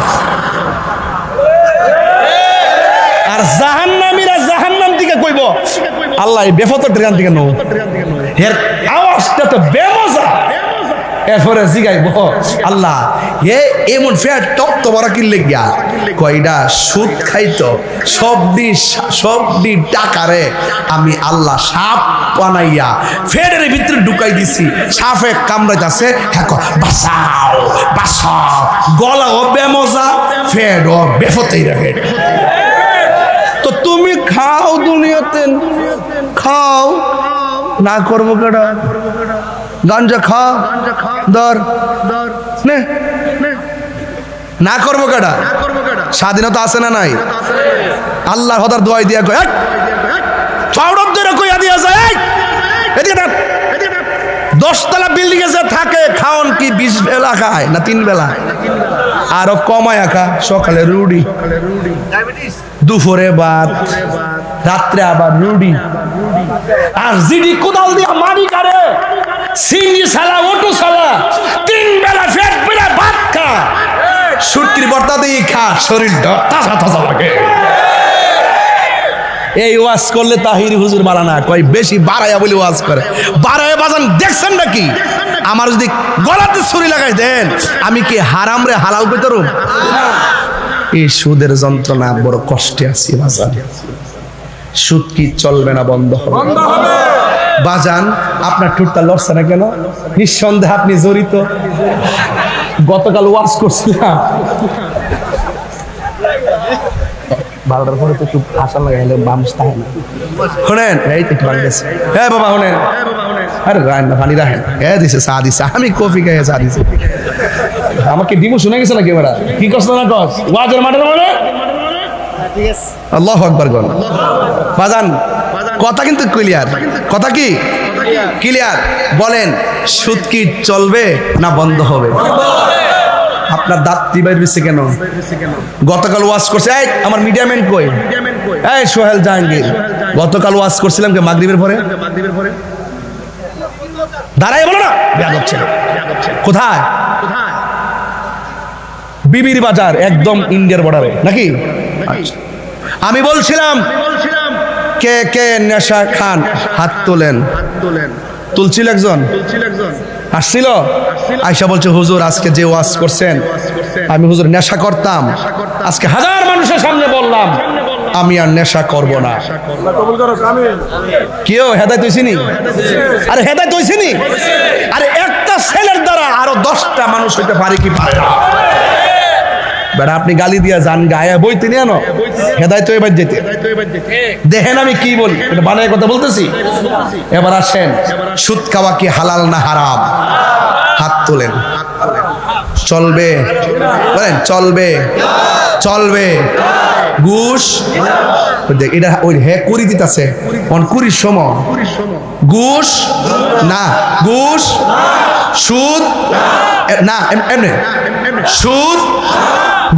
আর জাহান্নামীরা জাহান্নাম থেকে কইব আল্লাহ এই বেফতর ট্রেন থেকে নো, এর আওয়াজটা তো বেমজা। এরপরে জিগাইব আল্লাহ এ এমন ফের টপ তো বড় কিনলে গিয়া কয়টা সুদ খাইতো, সবডি টাকারে আমি আল্লাহ সাপ বানাইয়া ফেরের ভিতরে ঢুকাই দিছি, সাপে কামড়াইতাছে, হ্যাঁ বাসাও বাসাও। গলা ও বেমজা, ফের ও বেফতেই রাখে। তো তুমি খাও, দুনিয়াতে খাও, না করবো কেডা? গাঞ্জা খা, দর না করবো কেডা? স্বাধীনতা আছে না নাই? আল্লাহর হদার দোয়াই দিয়া কয় চাউড়ার ধরে কইয়া দিয়া যায়, এদিকে 10তলা বিল্ডিং এ থাকে, খাওন কি 20 বেলা খায় না 3 বেলা? আরো কমায়া খা, সকালে রুটি, দুপুরে ভাত, রাত্রে আবার রুটি। আর জিডি কোদাল দিয়া মারি কারে, সিঙ্গি সালা ওটু সালা, 3 বেলা পেট পেরা ভাত খা, সুটকির ভর্তা দিয়ে খা, শরীর তাজা তাজা লাগে। এই ওয়াজ করলে তাহির হুজুর মারা না কয় বেশি বাড়াইয়া বলে ওয়াজ করে। বাড়াইয়া বাজান দেখছেন নাকি? আমার যদি গলাতে ছুরি লাগাই দেন, আমি কি হারাম রে হালাল কইতে পারব? এই সুদের যন্ত্রণা বড় কষ্টে আছি বাজান। সুদ কি চলবে না, বন্ধ হবে? বাজান আপনার ঠোঁটটা লড়ছে না কেন? নিঃসন্দেহে আপনি জড়িত। গতকাল ওয়াজ করছিলাম, 12টার পরে তো একটু আশা লাগাইলে বামস থাকে না। শোনেন এই একটু বাংলাদেশ, হ্যাঁ বাবা শোনেন, আরে রান্না পানি রাখেন, হ্যাঁ দিছে চা দিছে, আমি কফি খাই চা দিছে। আমাকে ডিমো শুনে গেছে নাকি? এবার কি কষ্ট না কস ওয়াজের মাঠের মানে আল্লাহু আকবার গণ। বাজান কথা কিন্তু ক্লিয়ার, কথা কি ক্লিয়ার? বলেন সুদ কি চলবে না বন্ধ হবে? আপনার দাঁত বাইর হইছে কেন? গতকাল ওয়াজ করছে, এই আমার মিডিয়া ম্যান কই, এই সোহেল জাহাঙ্গীর, গতকাল ওয়াজ করছিলাম কে মাগরিবের পরে, দাঁড়াই বলো না বেয়াদব ছেলে। কোথায়? বিবির বাজার, একদম ইন্ডিয়ার বর্ডারে নাকি? আমি বলছিলাম কে কে নেশা খান হাত তোলেন, তুলছিল একজন, আসছিল, আয়সা বলছে হুজুর আজকে যে ওয়াজ করছেন আমি হুজুর নেশা করতাম, আজকে হাজার মানুষের সামনে বললাম আমি আর নেশা করব না। কেউ হেদায়েত হইছিনি? আরে হেদায়েত হইছিনি? আরে একটা ছেলের দ্বারা আরো 10টা মানুষ হইতে পারে কি পারে না? বেটা আপনি গালি দিয়া যান গায়ে বইতে নিয়ে আনো হেদায়ত এবার যেতে দেখেন আমি কি বলি এটা বানায় কথা বলতেছি। এবার আসেন, সুদ খাওয়া কি হালাল না হারাম? হাত তোলেন। চলবে বলেন, চলবে চলবে। ঘুষ এটা ওই হে কুড়ি দিতেছে কুড়ির সময় ঘুষ না, ঘুষ সুদ না, এমনি সুদ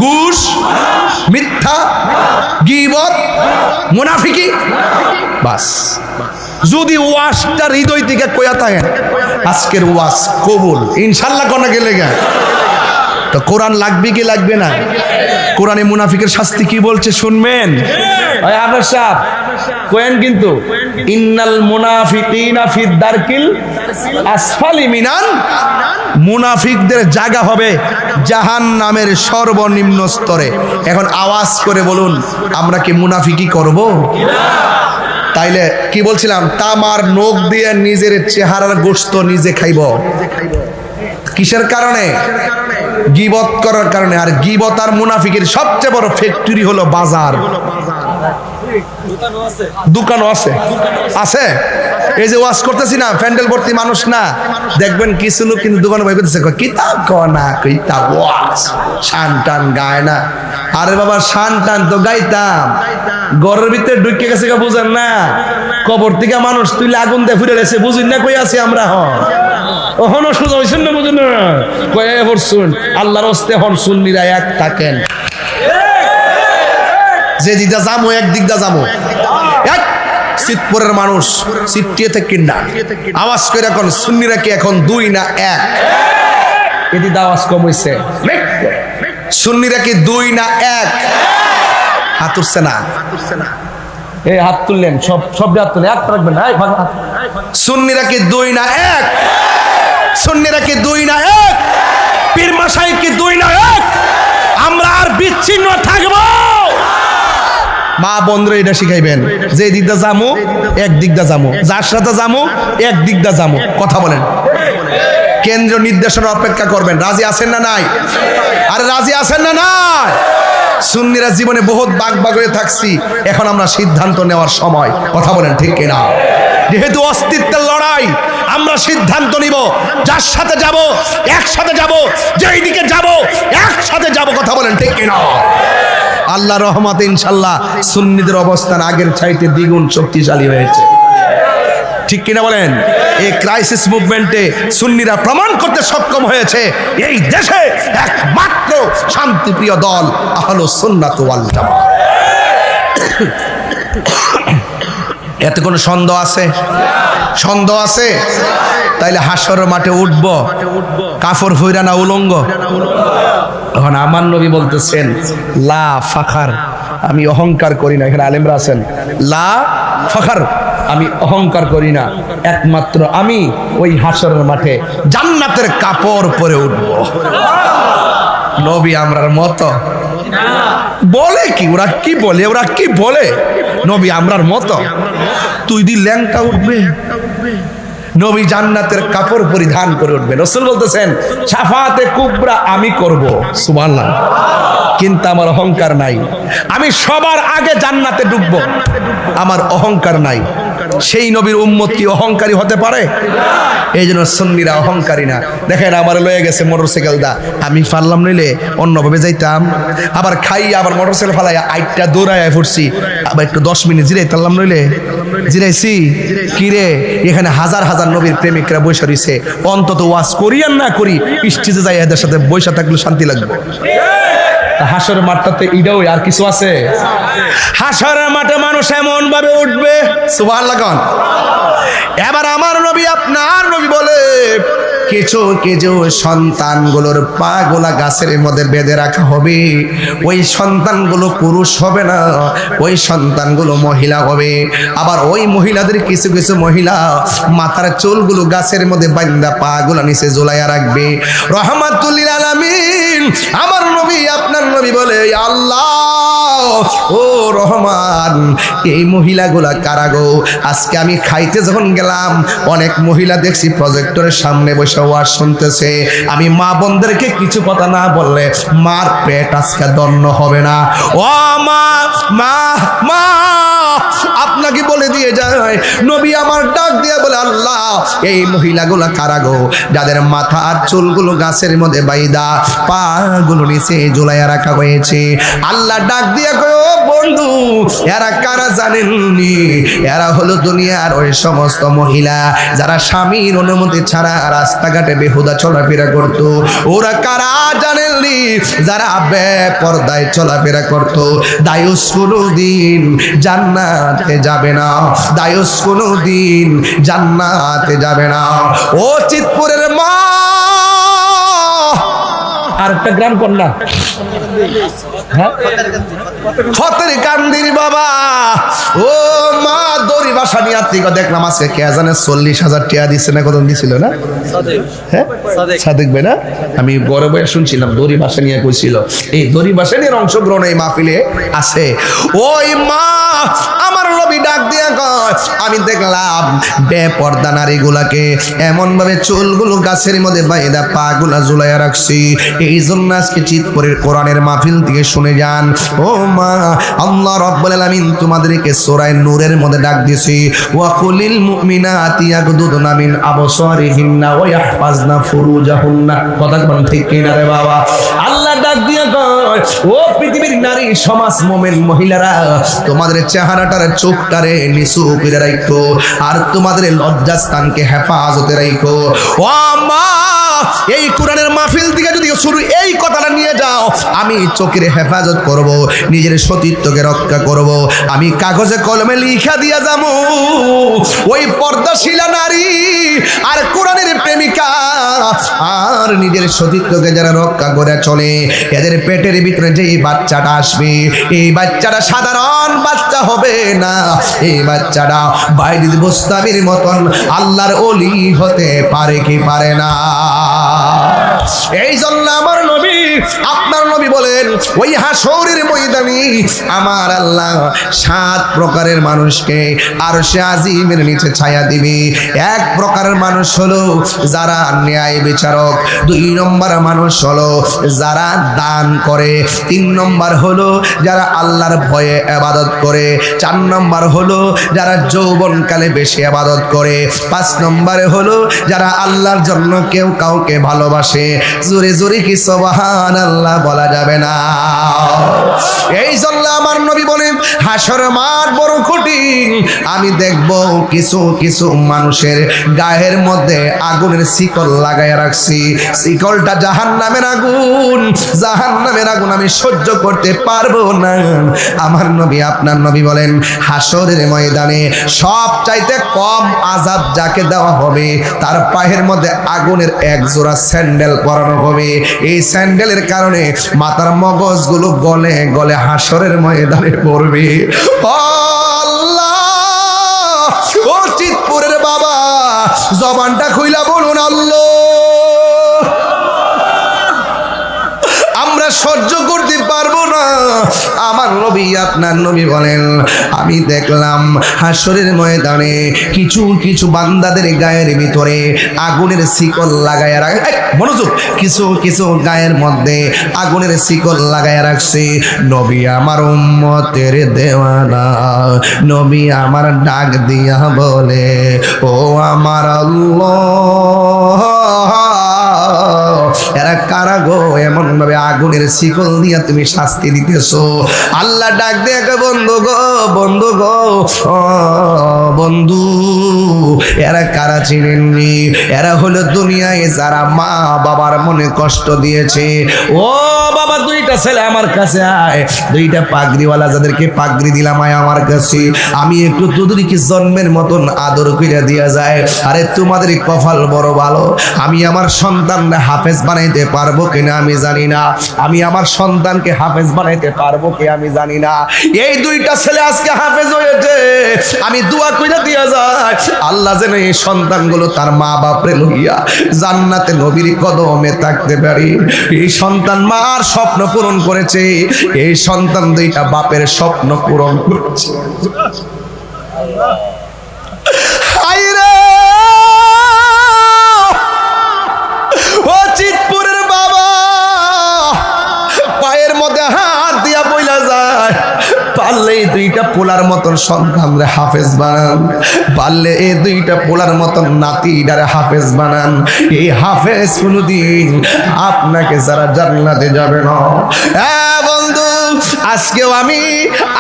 ঘুষ মিথ্যা গীবত মুনাফিকি বাস। যদি ওয়াজটা হৃদয় থেকে কইয়া থাকেন আজকের ওয়াজ কবুল ইনশাল্লাহ কোনা গেলে গা তো কোরআন লাগবে কি লাগবে না? কোরআনে মুনাফিকের শাস্তি কি বলছে শুনবেন? ওই আবার সাহেব কোয়েন কিন্তু ইন্নাল মুনাফিকিনা ফিদ দারকিল আসফালি মিনান, মুনাফিকদের জায়গা হবে জাহান্নামের সর্বনিম্ন স্তরে। এখন আওয়াজ করে বলুন আমরা কি মুনাফিকি করব? তাইলে কি বলছিলাম, তামার নখ দিয়ে নিজের চেহারার গোশত নিজে খাইব। কিসের কারণে? গীবত করার কারণে। আর গীবত আর মুনাফিকের সবচেয়ে বড় ফ্যাক্টরি হলো বাজার। দোকানও আছে আছে। এই যে ওয়াজ করতেছি না, প্যান্ডেল ভর্তি মানুষ না, দেখবেন কিছু লোক কিন্তু দোকানে বই করতেছে কিতাব কনা কিতাব ওয়াজ শান টান গায় না। আরে বাবা শান টান তো গাইতাম, ঘরের ভিতরে ঢুকে গেছে বুঝেন না, কবর থেকে মানুষ তুইলে আগুন দিয়ে ফিরে গেছে বুঝুন না, কই আছি আমরা ওহনো সোজা হইছেন না, বুঝুন না কয়ে হরসুন আল্লাহর হস্তে হন সুন্নিরা এক থাকেন। যে দিদা জামো একদিক দা জামো এক সিটপুরের মানুষ সিটিয়ে থেকে না আওয়াজ করে এখন সুন্নিরা কি এখন দুই না এক? এটি আওয়াজ কম হইছে। সুন্নিরা কি দুই না এক? হাত উঠছে না, এই হাত তুললেন সব সব হাত তুলে এক রাখবেন না। সুন্নিরা কি দুই না এক? সুন্নিরা কি দুই না এক? পীর মাশাইখ কি দুই না এক? আমরা আর বিচ্ছিন্ন থাকবো? মা বন্ধুরা এটা শিখাইবেন যে দিকটা জামু এক দিকটা জামু, যার সাথে জামু এক দিকটা জামু। কথা বলেন, কেন্দ্রীয় নির্দেশনা অপেক্ষা করবেন। রাজি আছেন না নাই? আরে রাজি আছেন না নাই? সুন্নিরা জীবনে বহুত বাগ হয়ে থাকছি, এখন আমরা সিদ্ধান্ত নেওয়ার সময়। কথা বলেন ঠিক কিনা? যেহেতু অস্তিত্বের লড়াই, আমরা সিদ্ধান্ত নিব যার সাথে যাব একসাথে যাব, যেই দিকে যাব একসাথে যাব। কথা বলেন ঠিক কিনা? আল্লাহ রহমতে ইনশাল্লাহ সুন্নিদের অবস্থান আগের চাইতে দ্বিগুণ শক্তিশালী হয়েছে। ঠিক কিনা বলেন? এই ক্রাইসিস মুভমেন্টে সুন্নিরা প্রমাণ করতে সক্ষম হয়েছে এই দেশে একমাত্র শান্তিপ্রিয় দল আহলুস সুন্নাত ওয়াল জামাত। এতে কোনো সন্দেহ আছে? সন্দেহ আছে? তাইলে হাসর মাঠে উঠবো কাফর ফইরা না উলঙ্গ? এখন আমার নবী বলতেছেন লা ফাখার, আমি অহংকার করি না। এখানে আলেমরা আছেন, লা ফাখার, আমি অহংকার করি না, একমাত্র আমি ওই হাসরের মাঠে জান্নাতের কাপড় পরে উঠবো। নবী আমরার মতো বলে কি? ওরা কি বলে? ওরা কি বলে? নবী আমরার মতো তুই দি ল্যাংটা উঠবে, নবী জান্নাতের কাপড় পরিধান করে উঠবে। রাসূল বলতেছেন শাফাআতে কুবরা আমি করব, সুবহানাল্লাহ, কিন্তু আমার অহংকার নাই, আমি সবার আগে জান্নাতে ঢুকবো, আমার অহংকার নাই। সেই নবীর উম্মত কি অহংকারী হতে পারে? এই জন্য সুন্নিরা অহংকারী না। দেখেন আমার লয়ে গেছে মোটরসাইকেল দা, আমি পারলাম নইলে অন্যভাবে যাইতাম, আবার খাই আবার মোটরসাইকেল ফালাই আইটা দৌড়ায় ফুটছি, আবার একটু 10 মিনিট জিরাই তারলাম নইলে জিরাইছি কিরে। এখানে হাজার হাজার নবীর প্রেমিকরা বসে রয়েছে, অন্তত ওয়াজ করি আর না করি স্টেজে যাই এদের সাথে বসে থাকলে শান্তি লাগবে। হাসরের মাঠটাতে ইডাও আর কিছু আছে? হাসরের মাঠে মানুষ এমন ভাবে উঠবে, সুবহানাল্লাহ। এবার আমার নবী আপনার নবী বলে কিছু কিছু সন্তানগুলোর পা গোলা গাছের মধ্যে বেঁধে রাখা হবে, ওই সন্তানগুলো পুরুষ হবে না, ওই সন্তানগুলো মহিলা হবে। আবার ওই মহিলাদের কিছু কিছু মহিলা মাথার চুলগুলো গাছের মধ্যে বাঁধা পা গোলা নিচে ঝুলাইয়া রাখবে। রহমাতুল লিল আলামিন আমার নবী আপনার নবী বলে আল্লাহ ও রহমান, এই মহিলাগুলা কারা গো? আজকে আমি খাইতে যখন গেলাম অনেক মহিলা দেখছি প্রজেক্টরের সামনে বসে ওয়াজ শুনতেছে। আমি মা বোনদেরকে কিছু কথা না বললে মার পেট আজকে দন্ন হবে না। ও মা, মা, মা, আপনাকে বলে দিয়ে যায়, নবী আমার ডাক দিয়ে বলে, আল্লাহ এই মহিলাগুলা কারা গো? যাদের মাথা আর চুলগুলো গাছের মধ্যে বাইদা, পা গুলো নিচে ঝুলাইয়া রাখা হয়েছে। আল্লাহ ডাক দিয়ে কয়, ও বন্ধু, এরা কারা জানেননি? এরা হলো দুনিয়ার ওই সমস্ত মহিলা যারা স্বামীর অনুমতি ছাড়া রাস্তাঘাটে বেহুদা চলাফেরা করত। ওরা কারা জানেননি? যারা বেপরদায় চলাফেরা করত। দায়ুস কোনোদিন জান্নাতে যাবে না, দায়ুস কোনোদিন জান্নাতে যাবে না। ও চিতপুরের মা, আর একটা গ্রাম কন্যা, হ্যাঁ, ফতের কান্দির বাবা। ও মা, দড়ি বাসা নিয়ে আত্মীয় দেখলাম আজকে কে জানে 40,000 টাকা দিচ্ছে না, কত দিছিল না? হ্যাঁ, সাদেক ভাই না? আমি বড় ভাই শুনছিলাম দড়ি বাসা নিয়ে কইছিল। এই দড়ি বাসা নিয়ে অংশগ্রহণ এই মাহফিলে আছে। ওই মা, আমার নবী ডাক দিয়া কয়, আমি দেখলাম বেপরদা নারীগুলাকে এমন ভাবে চুলগুলো গাছের মধ্যে বাইদা পা গুলা ঝুলাইয়া রাখছি। এই জন্য আজকে চিতপুরের কোরআনের মাহফিল থেকে শুনে যান। ও মা, আল্লাহ রাব্বুল আলামিন তোমাদেরকে সূরা নূরের মধ্যে ডাক দিয়েছে, ওয়া কুলিল মুমিনাতি ইয়াগদুদনা মিন আবসারিহিন্না ওয়া ইয়াহফাজনা ফুরুজাহুন্না। কথা কোন ঠিক কিনা রে বাবা? আল্লাহ ডাক দিয়া কয়, ও পৃথিবীর নারী সমাজ মুমিন মহিলারা, তোমাদের চেহারাটার চোখটারে নিচু করে রাখো, আর তোমাদের লজ্জাস্থানকে হেফাজতে রাখো। ও মা, এই কোরআনের মাহফিল থেকে যদি শুরু এই কথাটা নিয়ে যাও, আমি চোখের হেফাজত করব, নিজের সতীত্বকে রক্ষা করব, আমি কাগজে কলমে লিখা দিয়া যাবো। ওই পর্দাশীলা নারী আর কোরআনের প্রেমিকা আর নিজের সতীত্বকে যারা রক্ষা করে চলে, এদের পেটের ভিতরে যে বাচ্চাটা আসবে, এই বাচ্চাটা সাধারণ বাচ্চা হবে না। এই বাচ্চাটা বাইরে বুস্তামির মতন আল্লাহর ওলি হতে পারে কি পারে না? এই জন্য আমার নবী, আপনার নবী বলেন, ওই হাসরের ময়দানে আমার আল্লাহ 7 প্রকারের মানুষকে আরশে আজিমের নিচে ছায়া দিবে। এক প্রকারের মানুষ হলো যারা ন্যায় বিচারক, 2 নম্বর মানুষ হলো যারা দান করে, 3 নম্বর হলো যারা আল্লাহর ভয়ে ইবাদত করে, 4 নম্বর হলো যারা যৌবনকালে বেশি ইবাদত করে, 5 নম্বরে হলো যারা আল্লাহর জন্য কেউ কাউকে ভালোবাসে। জোরে জোরে কি সুবহানাল্লাহ বলা যাবে না? এই জন্য আমার নবী বলেন, হাসর মাঠ বড় কঠিন। আমি দেখব কিছু কিছু মানুষের গায়ের মধ্যে আগুনের শিকল লাগাইয়া রাখছি। শিকলটা জাহান্নামের আগুন, জাহান্নামের আগুন আমি সহ্য করতে পারবো না। আমার নবী, আপনার নবী বলেন, হাসরের ময়দানে সব চাইতে কম আযাব যাকে দেওয়া হবে, তার পায়ের মধ্যে আগুনের এক জোড়া স্যান্ডেল পরানো হবে। এই স্যান্ডেলের কারণে মাথার মগজগুলো গলে গলে হাসরের ময়দানে পড়বে। আল্লাহ, ও চিতপুরের বাবা, জবানটা খুইলা বলুন আল্লাহ। আমরা সহ্য করতে পারবো না। আমার নবী, আপনার নবী বলেন, আমি দেখলাম হাসরের ময়দানে কিছু কিছু বান্দাদের গায়ের ভিতরে আগুনের শিকল লাগাইয়া রাখে। মনোযোগ, কিছু কিছু গায়ের মধ্যে আগুনের শিকল লাগাইয়া রাখছে। নবী আমার উম্মতের দেওয়ানা, নবী আমার ডাক দিয়া বলে, ও আমার আল্লাহ, এরা কারা গো? এমন ভাবে আগুনের শিকল দিয়া তুমি শাস্তি দিতেছো। আল্লাহ ডাক দিয়ে, বন্ধু গো, বন্ধু গো, ও বন্ধু, এরা কারা চিনেননি? এরা হলো দুনিয়ায় যারা মা বাবার মনে কষ্ট দিয়েছে। ও বাবা, 2টা ছেলে আমার কাছে আয়, 2টা পাগড়িওয়ালা যাদেরকে পাগড়ি দিলাম আয় আমার কাছে, আমি একটু তোদেরকে জন্মের মতন আদর করে দিয়া যায়। আরে তোমাদের কপাল বড় ভালো, আমি আমার সন্তানরা হাফেজ বানাইতে পারবো কিনা আমি জানি না, আমি আমার সন্তানকে হাফেজ বানাইতে পারবো কি আমি জানি না। এই 2টা ছেলে আজকে হাফেজ হয়েছে, আমি দোয়া কইরা দিয়া যায়, আল্লাহ যেন এই সন্তানগুলো তার মা বাপরে লইয়া জান্নাতে নবীর কদমে থাকতে পারি। এই সন্তান মার স্বপ্ন স্বপ্ন পূরণ করেছে, এই সন্তান দুইটা বাপের স্বপ্ন পূরণ করেছে। হায়রে ও চিতপুরের বাবা, পায়ের মধ্যে হাত দিয়া বইলা যায়, পারলে এই দুইটা পোলার মতন সন্তানরে হাফেজ বানান, পারলে এই দুইটা পোলার মতন নাতিটারে হাফেজ বানান। এই হাফেজ কোনদিন আপনাকে যারা জান্নাতে যাবে না। হ্যাঁ বন্ধু, আজকেও আমি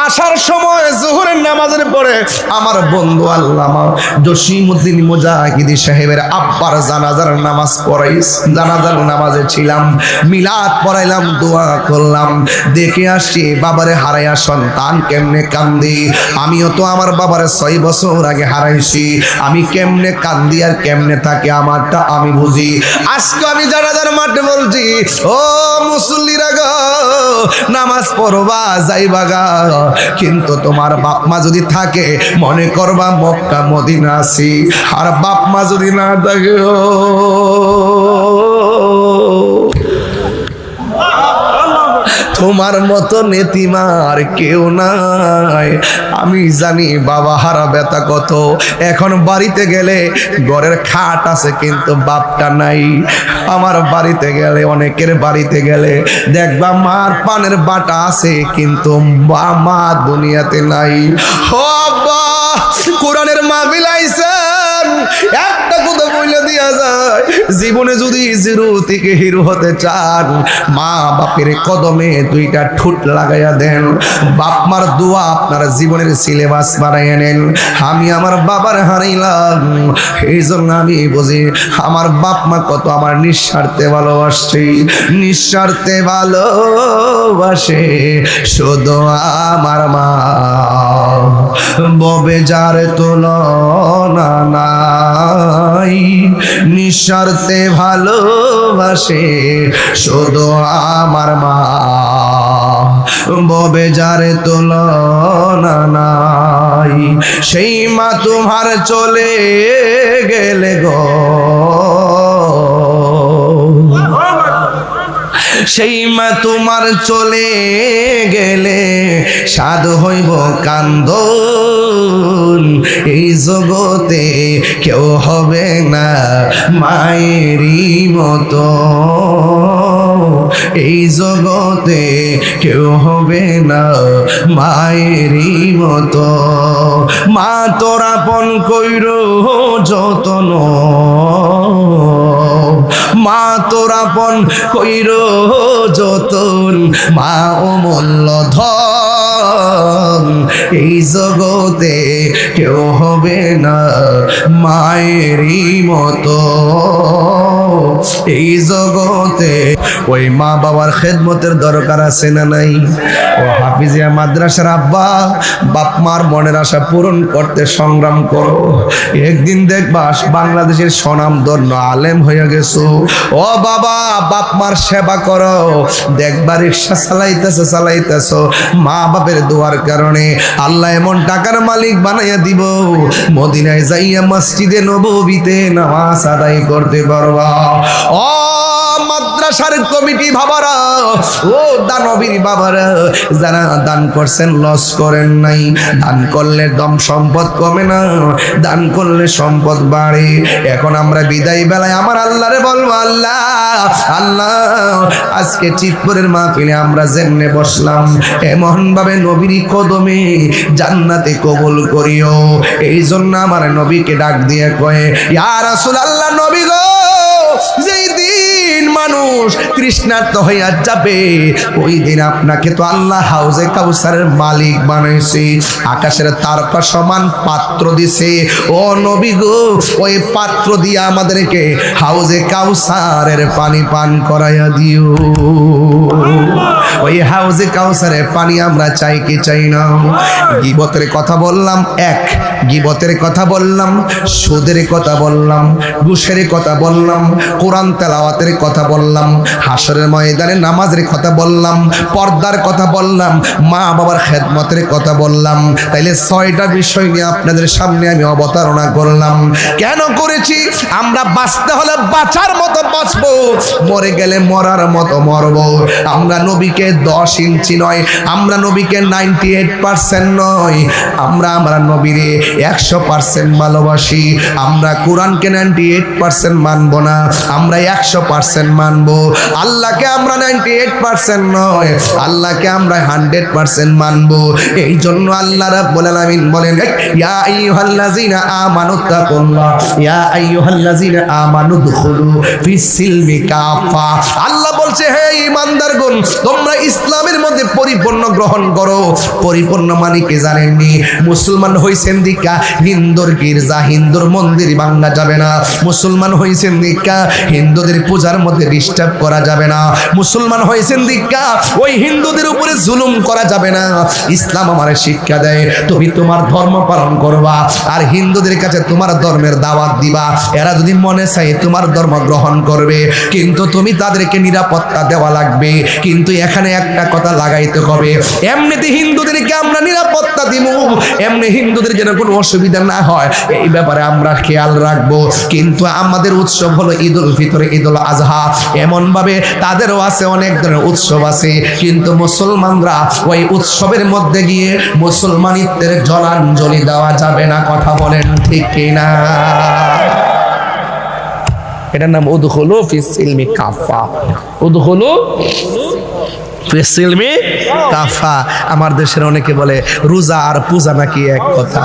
আসার সময় জোহরের নামাজের পরে আমার বন্ধু আল্লামা জসিমউদ্দিন মুজাহিদি সাহেবের আব্বার জানাজার নামাজ পড়াইস, জানাজার নামাজে ছিলাম, মিলাদ পড়াইলাম, দোয়া করলাম, দেখে আসছি বাবারে হারাইয়া সন্তান কেমনে কান্দি। আমিও তো আমার বাবারে 6 বছর আগে হারাইছি, আমি কেমনে কান্দি আর কেমনে থাকে আমারটা আমি বুঝি। আজকে আমি জানাজার মাঠে বলছি, ও মুসল্লিরা গো, নামাজ পড়বা যাইবা গা, কিন্তু তোমার বাপ মা যদি থাকে মনে করবা মক্কা মদিনা আছি, আর বাপ মা যদি না থাকে তোমার মতো নেতিমার কেউ নাই। আমি জানি বাবা হারা ব্যথা কত। এখন বাড়িতে গেলে ঘরের খাট আছে কিন্তু বাপটা নাই। আমার বাড়িতে গেলে, অনেকের বাড়িতে গেলে দেখবা মার পানের বাটা আছে কিন্তু মা দুনিয়াতে নাই। ও আব্বা, কোরআনের মাহফিল আইছেন, একটা কথা বলে দিয়া যায়, জীবনে যদি জিরো থেকে হিরো হতে চান, মা বাপের কদমে দুইটা ঠোঁট লাগাইয়া দেন, বাপ মার দোয়া আপনার জীবনের সিলেবাস বানাইয়া নেন। আমি আমার বাবার হারাইলাম, এই জন্য আমি বুঝি আমার বাপ মা কত আমার নিঃস্বার্থে ভালোবাসছে, নিঃস্বার্থে ভালোবাসে শুধু আমার মা, ববে যার তুলনা নাই, নিঃস্বার্থে ভালোবাসে শুধু আমার মা, ববে যার তুলনা নাই। সেই মা তোমার চলে গেলে গো, সেই মা তোমার চলে গেলে সাধ হইব কান্দন, এই জগতে কেউ হবে না মায়েরই মতো, এই জগতে কেউ হবে না মায়েরই মতো। মা তোরা পন কইর যতন, মা তোরা পন কইর যতন, মা অমূল্য ধন, এই জগতে কেউ হবে না মায়েরই মতো, এই জগতে। ওই মা বাবার খেদমতের দরকার আছে না নাই? ও হাফিজিয়া মাদ্রাসার আব্বা, বাপ মার মনের আশা পূরণ করতে সংগ্রাম করো, একদিন দেখবা বাংলাদেশের স্বনামধন্য আলেম হয়ে গেছো। ও বাবা, বাপ মার সেবা করো, দেখবা রিক্সা চালাইতেছো, মা বাপের দোয়ার কারণে আল্লাহ এমন টাকার মালিক বানাইয়া দিব, মদিনায় যাইয়া মসজিদে নববীতে নামাজ আদায় করতে পারবা। ও মাদ্রাসার কমিটি বাবারা, ও দানবীর বাবারা, যারা দান করছেন লস করেন নাই, দান করলে দম সম্পদ কমে না, দান করলে সম্পদ বাড়ে। এখন আমরা বিদায় বেলায় আমার আল্লাহরে বলবো, আল্লাহ আল্লাহ, আজকে চিতপুরের মাহফিলে আমরা যেমনে বসলাম এমন ভাবে নবীর কদমে জান্নাতে কবুল করিও। এই জন্য আমার নবীকে ডাক দিয়ে কয়ে, ইয়া রাসূলুল্লাহ, নবী গো, যেই দিন মানুষ তৃষ্ণার্ত হইয়া যাবে ওই দিন আপনাকে তো আল্লাহ হাউজে কাউসারের মালিক বানাইছে, আকাশের তারকা সমান পাত্র দিছে। ও নবী গো, ওই পাত্র দিয়ে আমাদেরকে হাউজে কাউসারের পানি পান করাইয়া দিও। ওই হাউজে কাউসারের পানি আমরা চাই কি চাই না? গীবতের কথা বললাম, এক গীবতের কথা বললাম, সুদের কথা বললাম, ঘুষের কথা বললাম, কোরআন তেলাওয়াতের কথা বললাম, বললাম, হাসরের ময়দানে নামাজের কথা বললাম, পর্দার কথা বললাম, মা বাবার খেদমতের কথা বললাম। তাইলে 6টা বিষয় নিয়ে আপনাদের সামনে আমি অবতারণা করলাম। কেন করেছি? আমরা বাঁচতে হলে বাঁচার মতো বাঁচবো, মরে গেলে মরার মতো মরবো। আমরা নবীকে 10 ইঞ্চি নয়, আমরা নবীকে 98% নয়, আমরা নবীরে 100% ভালোবাসি। আমরা কোরআনকে 98% মানবো না, আমরা 100% মানবো। আল্লাহকে আমরা 98% নয়, আল্লাহকে আমরা 100% মানবো। এই জন্য আল্লাহ রাব্বুল আলামিন বলেন, ইয়া আইয়ুহাল্লাযীনা আমানুত্তাকুল্লাহ ইয়া আইয়ুহাল্লাযীনা আমানু দুখুলু ফিস-সিলমি কাফা। আল্লাহ বলছে, হে ঈমানদারগণ, তোমরা ইসলামের মধ্যে পরিপূর্ণ গ্রহণ করো। পরিপূর্ণ মানে কি জানেননি? মুসলমান হইছেন দিকা হিন্দুর গির্জা, হিন্দুর মন্দির ভাঙা যাবে না। মুসলমান হইছেন দিকা হিন্দুদের পূজার মধ্যে ডিস্টার্ব করা যাবে না। মুসলমান হইছেন দিকা ওই হিন্দুদের উপরে জুলুম করা যাবে না। ইসলাম আমারে শিক্ষা দেয়, তুমি তোমার ধর্ম পালন করবা আর হিন্দুদের কাছে তোমার ধর্মের দাওয়াত দিবা। এরা যদি মনে চায় তোমার ধর্ম গ্রহণ করবে, কিন্তু তুমি তাদেরকে নিরাপত্তা দেওয়া লাগবে। কিন্তু এখানে একটা কথা লাগাইতে হবে, এমনিতে হিন্দুদেরকে আমরা নিরাপত্তা দিব, এমনি হিন্দুদের যেন কোনো অসুবিধা না হয় এই ব্যাপারে আমরা খেয়াল রাখবো। কিন্তু আমাদের উৎসব হলো ঈদুল ফিতর, ঈদুল আজহা, এমন ভাবে তাদেরও আছে অনেক ধরনের উৎসব আছে। কিন্তু মুসলমানরা ওই উৎসবের মধ্যে গিয়ে মুসলমানিত্বের জলাঞ্জলি দেওয়া যাবে না। কথা বলেন ঠিক কিনা? এটার নাম উদখুলু ফিস-সিলমি কাফা। উদখুলু ফিস-সিলমি কাফা। আমার দেশের অনেকে বলে রোজা আর পূজা নাকি এক কথা,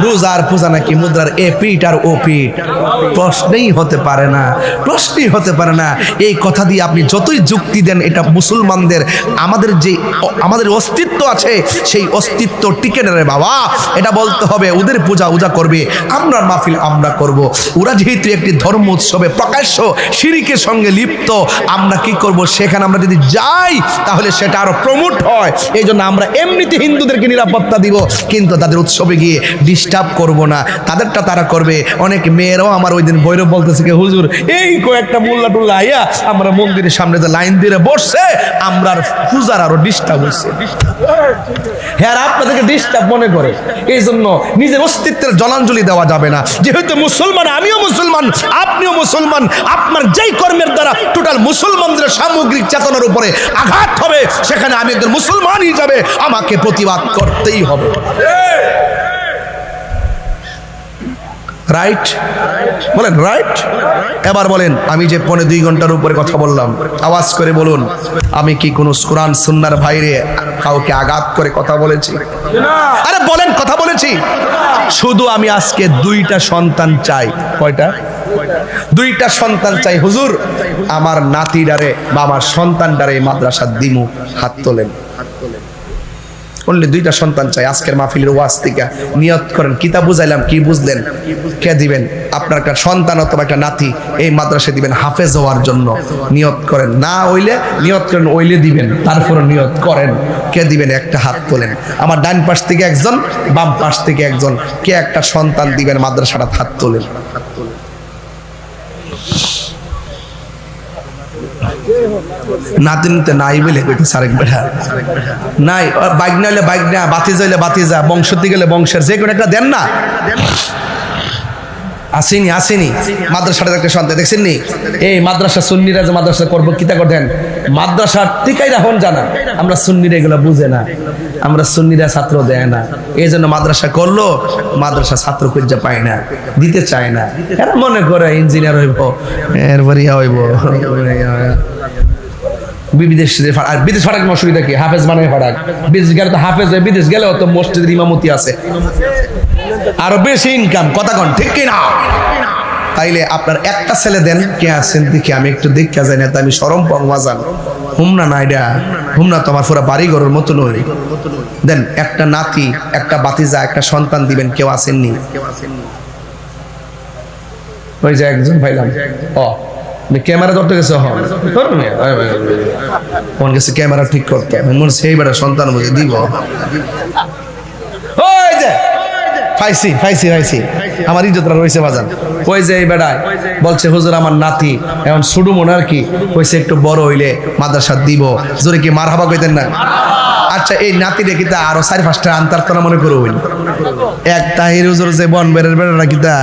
রোজা আর পূজা নাকি মুদ্রার এ পিঠ আর ও পিঠ। প্রশ্নই হতে পারে না, প্রশ্নই হতে পারে না। এই কথা দিয়ে আপনি যতই যুক্তি দেন, এটা মুসলমানদের আমাদের অস্তিত্ব আছে, সেই অস্তিত্ব টিকে না রে বাবা। এটা বলতে হবে ওদের পূজা ওজা করবে, আমরা মাহফিল আমরা করব। ওরা যেহেতু একটি ধর্ম উৎসবে প্রকাশ্য শিরিকের সঙ্গে লিপ্ত, আমরা কি করব? সেখানে আমরা যদি যাই তাহলে সেটা আরো প্রমোট হয়। এই জন্য আমরা এমনিতে হিন্দুদেরকে নিরাপত্তা দিব, কিন্তু তাদের উৎসবে গিয়ে ডিস্টার্ব করব না। তাদেরটা তারা করবে। অনেক মেয়েরাও আমার ওই দিন ভৈরব বলতেছে কি, হুজুর এই কয়েকটা মোল্লা টুল্লা আইয়া আমরা মন্দিরের সামনে যে লাইন দিয়ে বসছে, আমরা পূজার আরো ডিস্টার্ব হচ্ছে। হ্যাঁ, আপনাদেরকে ডিস্টার্ব মনে করে, এই জন্য নিজের অস্তিত্বের জলাঞ্জলি দেওয়া যাবে না। যেহেতু মুসলমান, আমিও মুসলমান, আপনিও মুসলমান, আপনার যেই কর্মের দ্বারা টোটাল মুসলমানদের সামগ্রিক চেতনার উপরে আঘাত হবে, সেখানে আমি একজন মুসলমান হিসাবে আমাকে প্রতিবাদ করতেই হবে। রাইট বলেন, রাইট? এবার বলেন, আমি যে 2.5 ঘন্টার উপরে কথা বললাম, আওয়াজ করে বলুন, আমি কি কোনো কোরআন সুন্নাহর বাইরে কাউকে আঘাত করে কথা বলেছি? আরে বলেন, কথা বলেছি? শুধু আমি আজকে 2টা সন্তান চাই। কয়টা? 2টা সন্তান চাই। হুজুর, আমার নাতিডারে বা আমার সন্তানডারে মাদ্রাসা দিমু, হাত তোলেন। অনলি 2টা সন্তান চাই। আজকের মাহফিলের ওয়াজ থেকে নিয়ত করেন, কিতাব বুঝাইলাম, কি বুঝলেন? কে দিবেন? আপনার একটা সন্তান অথবা একটা নাতি এই মাদ্রাসায় দিবেন হাফেজ হওয়ার জন্য। নিয়ত করেন, না হইলে নিয়ত করেন, ওইলে দিবেন, তারপরে নিয়ত করেন। কে দিবেন? একটা হাত তোলেন। আমার ডান পাশ থেকে একজন, বাম পাশ থেকে একজন। কে একটা সন্তান দিবেন মাদ্রাসাটা? হাত তোলেন। নাতিনতে নাই বলে কইতেছে আরেক বেটা নাই। বাইক না হলে বাইক না, বাতি যাইলে বাতি যা, বংশতি গেলে বংশের যে কোনো একটা দেন না। আসেনি আসেনি মাদ্রাসাটা একটা সন্তান দেখছেন নি? এই মাদ্রাসা সুন্নিরা যে মাদ্রাসা করবো কিতা করতেন, মাদ্রাসার টিকাই রাখুন জানা। আমরা সুন্নিরা এগুলো বুঝে না, আমরা সুন্নিরা ছাত্র দেয় না। এই জন্য মাদ্রাসা করলো, মাদ্রাসা ছাত্র খুঁজে পায় না, দিতে চায় না। এরা মনে করে ইঞ্জিনিয়ার হইব, এরপরে হইব। বিদেশ ফাটাক অসুবিধা কি? হাফেজ বানায় ফাটাক। বিদেশ গেলে তো হাফেজ হয়, বিদেশ গেলেও তো মসজিদের ইমামতি আছে, আরো বেশি ইনকাম। কথা কন ঠিক কিনা? তাইলে আপনার একটা ছেলে দেন, কে আছেন দেখি, আমি একটু দেখা যাই না তো আমি শরম পাজান। হুমনা না, এটা হুমনা তোমার পুরো বাড়ি ঘরের মতো নয়। দেন একটা নাতি, একটা বাতিজা, একটা সন্তান দিবেন। কেউ আসেননি? ওই যে একজন ভাইলাম, ক্যামেরা ধরতে গেছে, মন গেছে ক্যামেরা ঠিক করতে, মনে সেই বেটা সন্তান বুঝে দিব। ওই যে পাইছি আমার ইজ্জতটা রয়েছে বাজান। ওই যে এই বেড়ায় বলছে হুজুর আমার নাতি এখন শুরু মনে আর কি কইছে একটু বড় হইলে মাদ্রাসা দিব, জোরে কি মারহাবা কইতেন না? আচ্ছা এই নাতি রে কিতা আরো 4-5টা আন্তার তোরা মনে করো হইল এক তাহির হুজুর যে বন বেরের বেড়া কিতা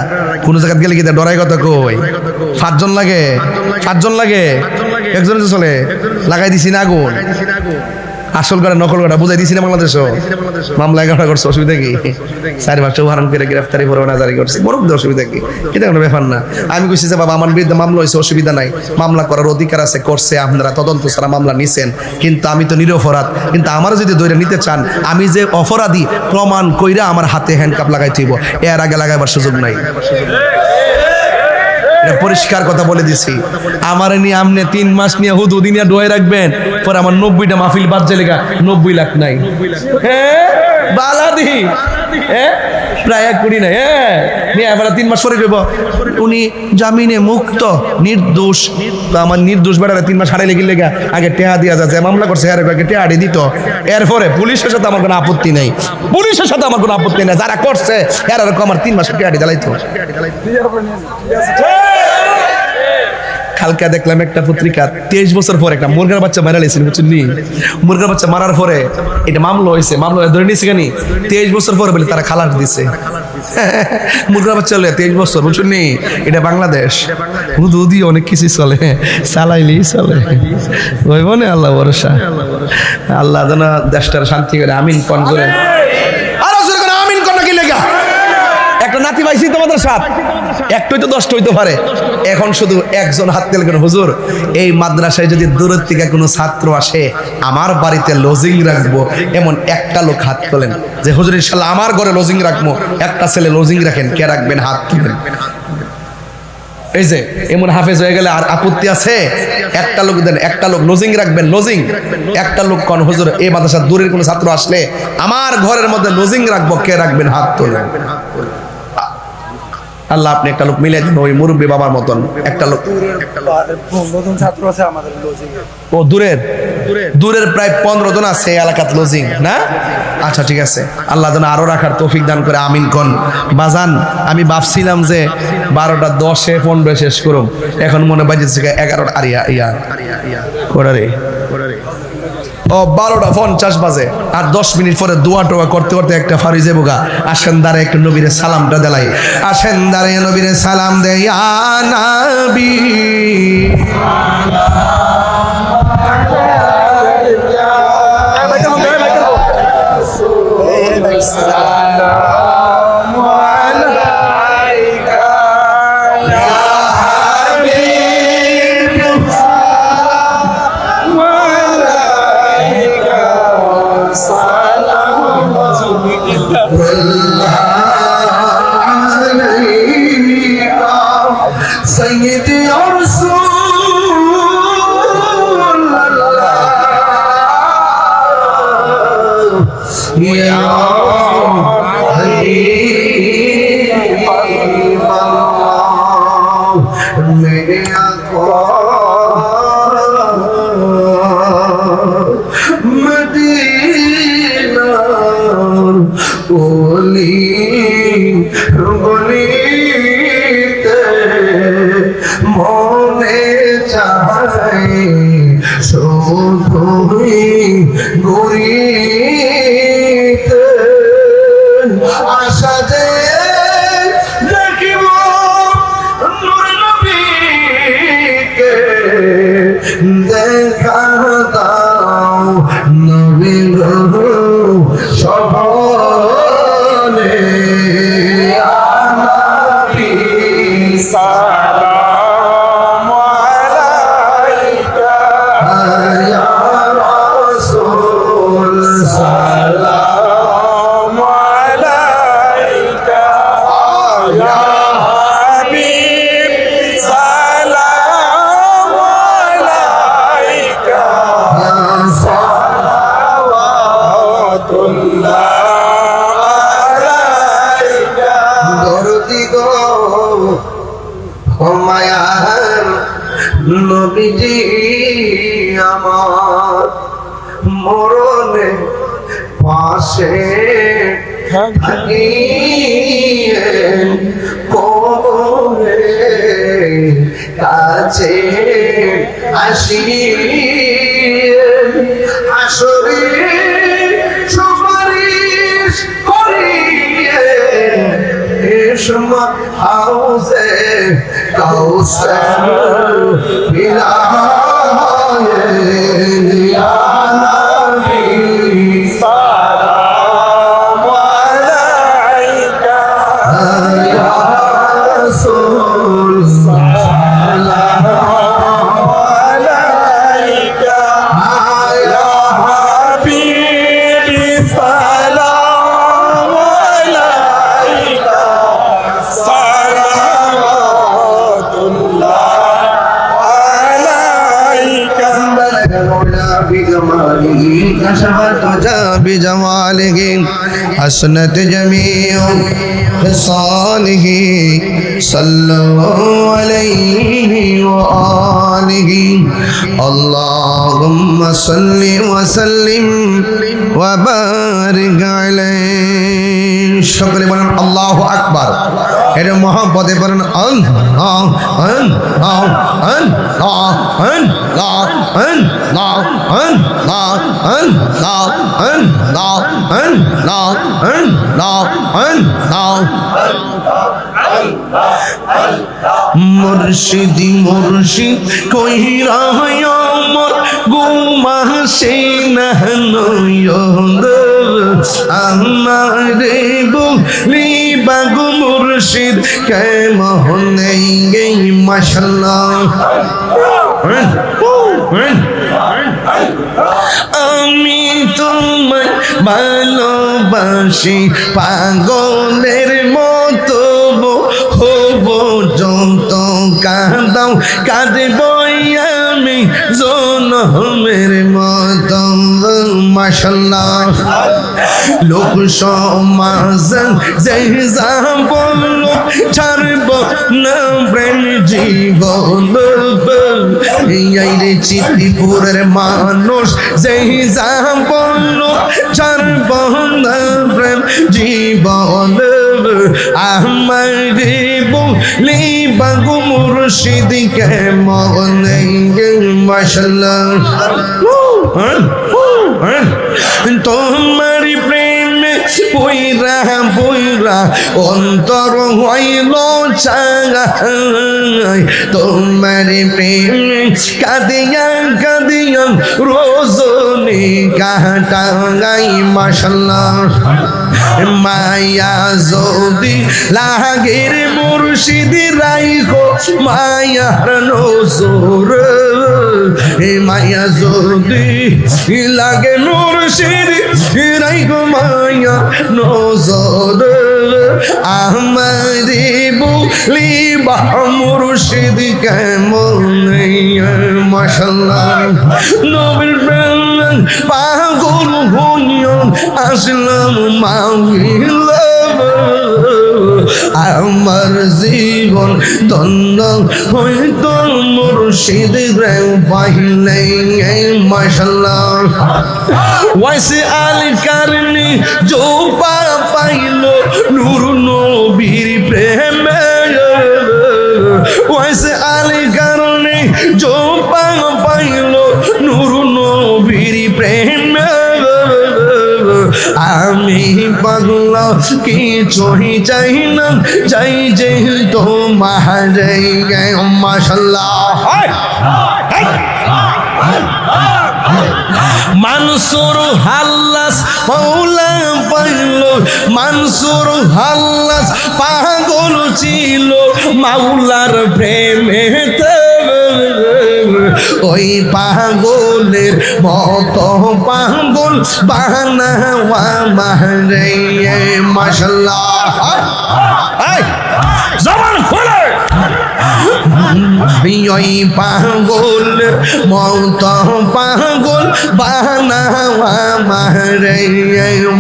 কোন জায়গা গেলে কিতা ডরাই কথা কই 5জন লাগে একজনে তো চলে লাগাই দিছি না আগুন আসল করে নকল করে বুঝাই দিছি না বাংলাদেশও মামলা 11টা করছে অসুবিধা কি 4-5টা উদাহরণ করে গ্রেফতারি পরোয়ানা জারি করছে বড় অসুবিধা কি এটা কোনো ব্যাপার না। আমি কইছি যে বাবা আমার বিরুদ্ধে মামলা হয়েছে অসুবিধা নাই, মামলা করার অধিকার আছে, করছে আপনারা তদন্ত ছাড়া মামলা নিছেন, কিন্তু আমি তো নিরপরাধ, কিন্তু আমার যদি ধরে নিতে চান আমি যে অপরাধী প্রমাণ কইরা আমার হাতে হ্যান্ডকাপ লাগাই থইব, এর আগে লাগাইবার সুযোগ নাই। পরিষ্কার কথা বলে দিছি। আমার নিয়ে আমনে 3 মাস নিয়ে হুদুদি নিয়ে ডোয়ে রাখবেন, পরে আমার 90টা মাহফিল বাদ যায় লেগা 90 লাখ নাই। হ্যাঁ বালাদি প্রায় 1 কোটি নাই। হ্যাঁ নিয়ে এবার 3 মাস পরে কইব উনি জামিনে মুক্ত নির্দোষ। আমার নির্দোষ বেড়ারে 3 মাস হারাইলে গেলে লেগা আগে টেহা দিয়া যাচ্ছে, মামলা করছে আরে আগে টেহা দিত। এরপরে পুলিশের সাথে আমার কোনো আপত্তি নাই, যারা করছে এর এরকম আমার 3 মাস টেহা দিলাইতো। কালকে দেখলাম একটা পত্রিকা 23 বছর পর একটা মুরগার বাচ্চা মারা লেছিল, বুঝলি? মুরগার বাচ্চা মারার পরে এটা মামলা হয়েছে, মামলা ধরে নিয়েছে কেন 23 বছর পরে বলে তারা খালাস দিছে। মুরগার বাচ্চা হলে 23 বছর, বুঝলি? এটা বাংলাদেশ, দুধি অনেক কিছু চলে, চালাইলেই চলে। ওই মনে আল্লাহ ভরসা, আল্লাহ যেন দেশটার শান্তি করে। আমিন কোন করে আমিন কোন কি লেগা একটা নাতি পাইছি তোমাদের সাথ একটাই তো 10টা হইতে পারে। এখন শুধু একজন হাত তেল করে হুজুর এই মাদ্রাসায় যদি দূরের থেকে কোনো ছাত্র আসে আমার বাড়িতে লজিং রাখবো, এমন একটা লোক হাত তোলেন যে হুজুর ইনশাআল্লাহ আমার ঘরে লজিং রাখবো। একটা ছেলে লজিং রাখেন, কে রাখবেন? হাত তুলেন। এই যে এমন হাফেজ হয়ে গেলে আর আপত্তি আছে? একটা লোক দেন, একটা লোক লজিং রাখবেন, লজিং একটা লোক কোন হুজুর এই মাদ্রাসার দূরের কোনো ছাত্র আসলে আমার ঘরের মধ্যে লজিং রাখবো, কে রাখবেন? হাত তোলেন। আল্লাহ আপনি একটা লোক মিলে দিন, ওই মুরব্বী বাবার মতন একটা লোক। নতুন ছাত্র আছে আমাদের লজিং, ও দূরের প্রায় 15 জন আছে এলাকাত লজিং না? আচ্ছা ঠিক আছে, আল্লাহ যেন আরো রাখার তৌফিক দান করে। আমিন কোন বাজান। আমি ভাবছিলাম যে 12টা 10-এ 15 শেষ করুম, এখন মনে বাজেছে 11টা আরিয়া ইয়া কোড়ারে ও 12টা 50 বাজে আর 10 মিনিট পরে দোয়া টোয়া করতে করতে একটা ফারি যাবো গা। আসেন দাঁড়ে একটু নবীরে সালামটা দেলাই, আসেন দাঁড়ে নবীরে সালাম দেই। ইয়া নবী سيدي يا رسول الله يا حبيب الله मेरे मदीना ओली গলিতে মনে চাই শুধুই ঘুরিতে আশা যে দেখিব নূর নবীকে দেখা দাও নবী গো সপনে সালাম আলাইকা ইয়া রাসূল সালাম আলাইকা ইয়া হাবিব সালাম আলাইকা সালাওয়াতুল্লাহ আলাইকা দরদি গো ও মায়ার নবীজি আমার মরণে পাশে কাছে আসি আসরে সুপারিশ করিয়ে সময় হাউসে কাউসার বিলায়ে ইয়া নবী সালাম আলাইকা ইয়া রাসূল সালাম আলাইকা ইয়া হাবিবি সালাম আলাইকা সালাওয়াতুল্লাহ আলাইকা بجماله كشفت وجا بجماله حسنت جميع خصاله صلوا عليه وآله اللهم صل وسلم وبارك عليه সকলে বলেন আল্লাহু আকবার এর মহব্বতে বলেন আল্লাহ আল্লাহ আল্লাহ আল্লাহ আল্লাহ আল্লাহ আল্লাহ আল্লাহ আল্লাহ আল্লাহ আল্লাহ মুর্শিদি মুর্শিদ কইরা আমার গুমাসে নহনয়দ আমারে বলি বাগু মুর্শিদ কেমন নেই মাশাআল্লাহ আমি তোমায় ভালোবাসি পাগলের মতো হব যত কাঁদাও কাঁদব আমি জনমের মতো মাশাআল্লাহ লোক সমাজ যে যা বলল ছাড়ব না প্রেম জীবন এই রে চিত্তিপুরের মানুষ যে যা বলল ছাড়ব না প্রেম জীবন আমার বলি বাগু মুর্শিদ কেমন মাশাআল্লাহ তোমার প্রেমে বইরা বইরা অন্তর হইল চাই তোমার প্রেমে কাঁদিয়া কাঁদিয়া রোজনী কাটাই মাশাআল্লাহ মায়া যদি লাগের মুর্শিদ রাইখো মায়ার নজর মায়া যদি লাগে মুর্শিদ রাইখো মায়া নজর আমারে বলি বা মুর্শিদ কেমন মাশাআল্লাহ নবীর প্রেম পাগল হইয়া আসলাম মাওলা আমার জীবন ধন্য হইত মুর্শিদ রে পাইলে মাশাআল্লাহ ওয়াইসে আল কারনি জোপা পাইল নূর নবীর প্রেমে ওয়াইসে আল কারনি জোপা পাইল নূর নবীর প্রেমে আমি পাগলা কিছুই চাই না চাই যে তোমার মাশাআল্লাহ মানসুর হাল্লাস মৌলা পাইল মানসুর হাল্লাস পাগল ছিল মাওলার প্রেমেতে ওই পাগলের মতো পাগল বানাওয়া মারে মাশাআল্লাহ জবান খুলে ওই পাগল মতো পাগল বানাওয়া মারে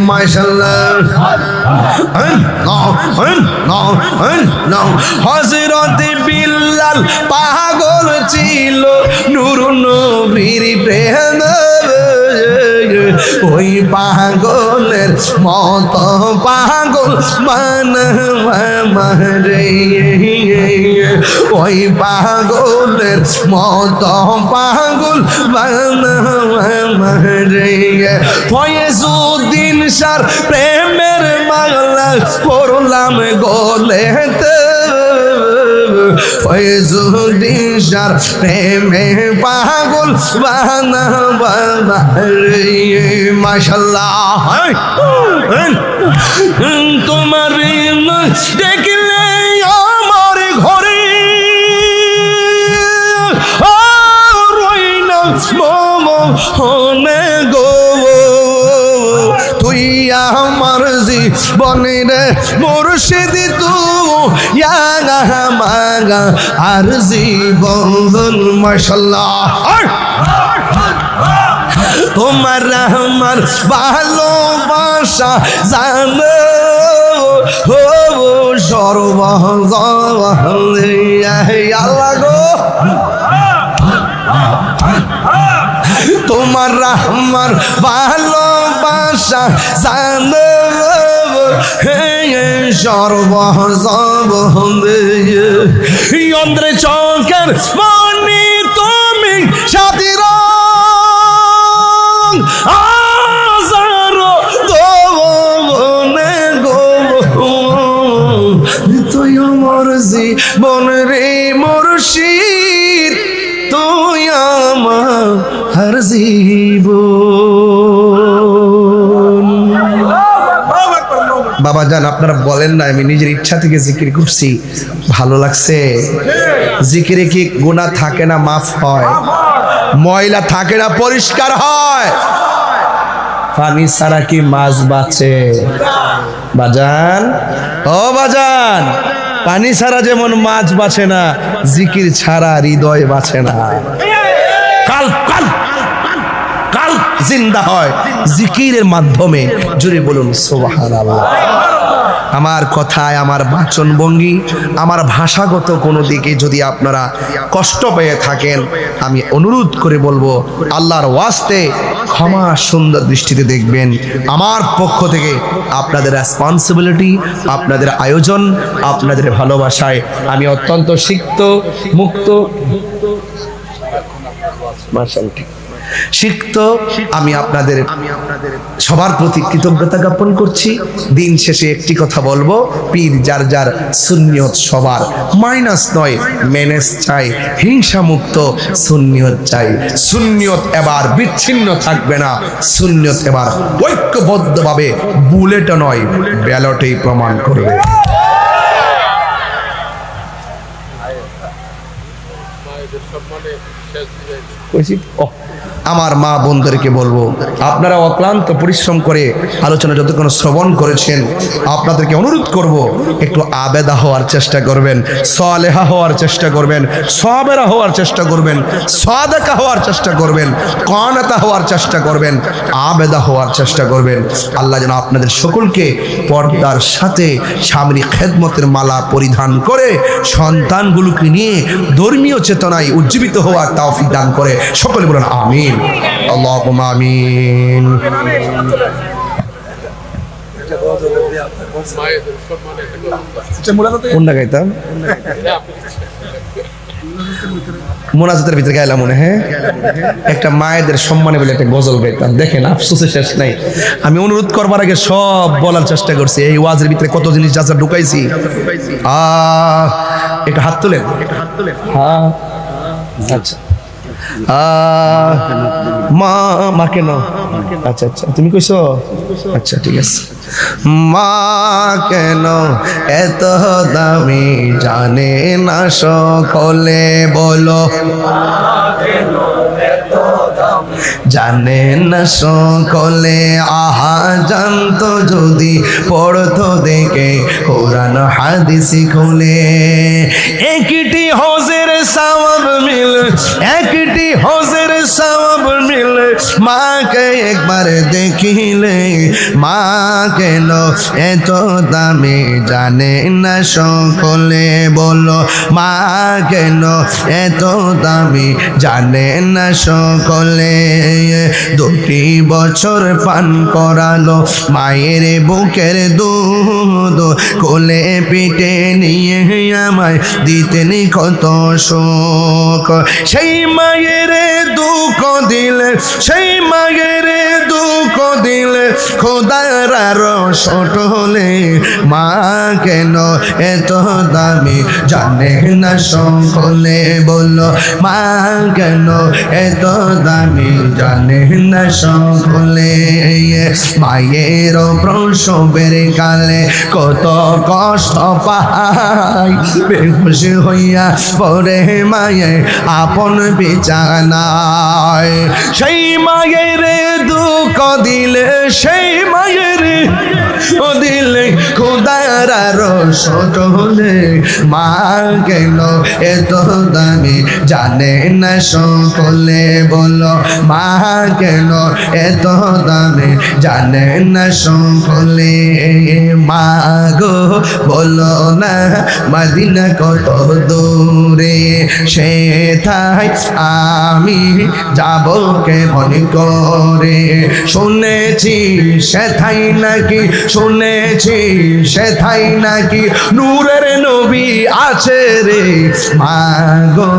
মাশাআল্লাহ হযরত বিল্লাহ বেলাল পাগল ছিল নূর নবীর প্রেম ওই পাগলের মত পাগল মারে ওই পাগলের মত পাগল মারে ফয়েজুদ্দিন শাহর প্রেমের মালা পড়লাম গলেতে ফয়েজুদ্দিন শাহর প্রেমে পাগল মাশাআল্লাহ তোমার দেখলে আমার ঘরে রইনা মনে গো তুই আমার জীবনের মুর্শিদ তুই মাগা আর জীবন মাশাআল্লাহ তোমার আমার ভালোবাসা জানো ও সর্ব আল্লাহ গো তোমার আমার ভালোবাসা জানো সর্ব অন্ধ্রে চৌকের মনি তুমি সাথীর তুই মরজি বন রে মুর্শিদ তুই আমার হর জীবন। বাবা জান আপনারা বলেন না আমি নিজের ইচ্ছা থেকে জিকির করছি, ভালো লাগছে? জিকিরে কি গুনাহ থাকে না মাফ হয়? ময়লা থাকে না পরিষ্কার হয়? পানি ছাড়া কি মাছ বাঁচে? বাজান ও বাজান, পানি ছাড়া যেমন মাছ বাঁচে না, জিকির ছাড়া হৃদয় বাঁচে না। কাল কাল কাল জিন্দা হয় জিকিরের মাধ্যমে। জোরে বলুন সুবহানাল্লাহ। আমার কথায়, আমার বাচন ভঙ্গি, আমার ভাষাগত কোনো দিকে যদি আপনারা কষ্ট পেয়ে থাকেন, আমি অনুরোধ করে বলবো আল্লাহর ওয়াস্তে ক্ষমা সুন্দর দৃষ্টিতে দেখবেন। আমার পক্ষ থেকে আপনাদের রেসপন্সিবিলিটি, আপনাদের আয়োজন, আপনাদের ভালোবাসায় আমি অত্যন্ত সিক্ত মুক্ত আমি আপনাদের সবার প্রতি কৃতজ্ঞতা জ্ঞাপন করছি। দিন শেষে একটি কথা বলবো, পীর যার যার সুন্নিয়ত সবার, মাইনাস নয় মেনেজ চাই, হিংসা মুক্ত সুন্নিয়ত চাই। সুন্নিয়ত এবার বিচ্ছিন্ন থাকবে না, সুন্নিয়ত এবার ঐক্যবদ্ধভাবে বুলেটও নয় ব্যালটেই প্রমাণ করবে। আমার মা বোনদেরকে বলবো, আপনারা অক্লান্ত পরিশ্রম করে আলোচনা যতক্ষণ শ্রবণ করেছেন, আপনাদেরকে অনুরোধ করব একটু আবেদা হওয়ার চেষ্টা করবেন, সালেহা হওয়ার চেষ্টা করবেন, সাবেরা হওয়ার চেষ্টা করবেন, সাদাকা হওয়ার চেষ্টা করবেন, কানাতা হওয়ার চেষ্টা করবেন, আবেদা হওয়ার চেষ্টা করবেন। আল্লাহ যেন আপনাদের সকলকে পর্দার সাথে স্বামীর খেদমতের মালা পরিধান করে সন্তানগুলোকে নিয়ে ধর্মীয় চেতনায় উজ্জীবিত হওয়ার তৌফিক দান করে। সকলে বলেন আমিন, আল্লাহুম্মা আমিন। কোনটা গাইতাম? মোনাজাতের ভিতরে গাইলাম মনে, হ্যাঁ একটা মায়েদের সম্মানে বলে একটা গজল গাইতাম। দেখেন আফসোসের শেষ নাই। আমি অনুরোধ করবার আগে সব বলার চেষ্টা করছি। এই ওয়াজের ভিতরে কত জিনিস যা ঢুকাইছি। একটা হাত তোলেন। হ্যাঁ আচ্ছা, মা কেন? আচ্ছা আচ্ছা, তুমি কইছো? আচ্ছা ঠিক আছে। মা কেন এত দামি জানে না সকলে, বলো জানে না সকলে। আহা জানতো যদি পড়তো দেখে কোরআন হাদিস খুলে। একটি হজের সওয়াব মিলে, একটি হজের সওয়াব মিলে মাকে একবার দেখিলে মা কেন এত দামি জানে না সকলে বলো মা কেন এত দামি জানে না সকলে 2 বছর পান করালো মায়ের বুকের দুধ কোলে পিঠে নিয়ে আমায় দিতেন কত সুখ সেই মায়ের দুঃখ দিলে সেই মায়ের দুঃখ দিলে খোদার আরো সটলে মা কেন এত দামি জানে না সকলে বলো মা কেন এত দামি জানে না সকলে মায়ের প্রসবের কালে কত কষ্ট পাই বেহুশ হইয়া পরে মায়ে আপন বিছানায় সেই মায়ের দুঃখ দিলে সেই মায়ের দিলে খোদার আরো সটলে মা কেন এত দামি জানে না সকলে বলো মা কেন এত দামি জানে না সকলে মা গো বলো না মদিনা কত দূরে সেথায় আমি যাব কেমন করে শুনেছি সেথাই নাকি শুনেছি সেথাই নাকি নূরের নবী আছে রে মা গো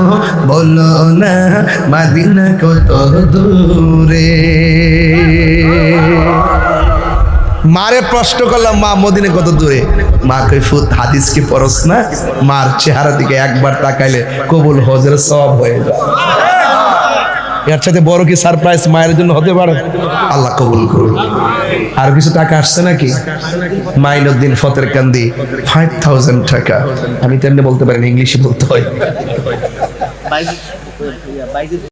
বলো না মদিনা কত দূরে মারে প্রশ্ন করলাম মা মদিনা কত দূরে মা কৈফুত হাদিস কি পরস না মার চেহারা দিকে একবার তাকাইলে কবুল হজের সব হয়ে যায় এর সাথে বড় কি সারপ্রাইজ মায়ের জন্য হতে পারে আল্লাহ কবুল করুন আর কিছু টাকা আসছে নাকি মাইনুদ্দিন ফতের কান্দি 5000 টাকা আমি তেমনি বলতে পারি ইংলিশে বলতে হয়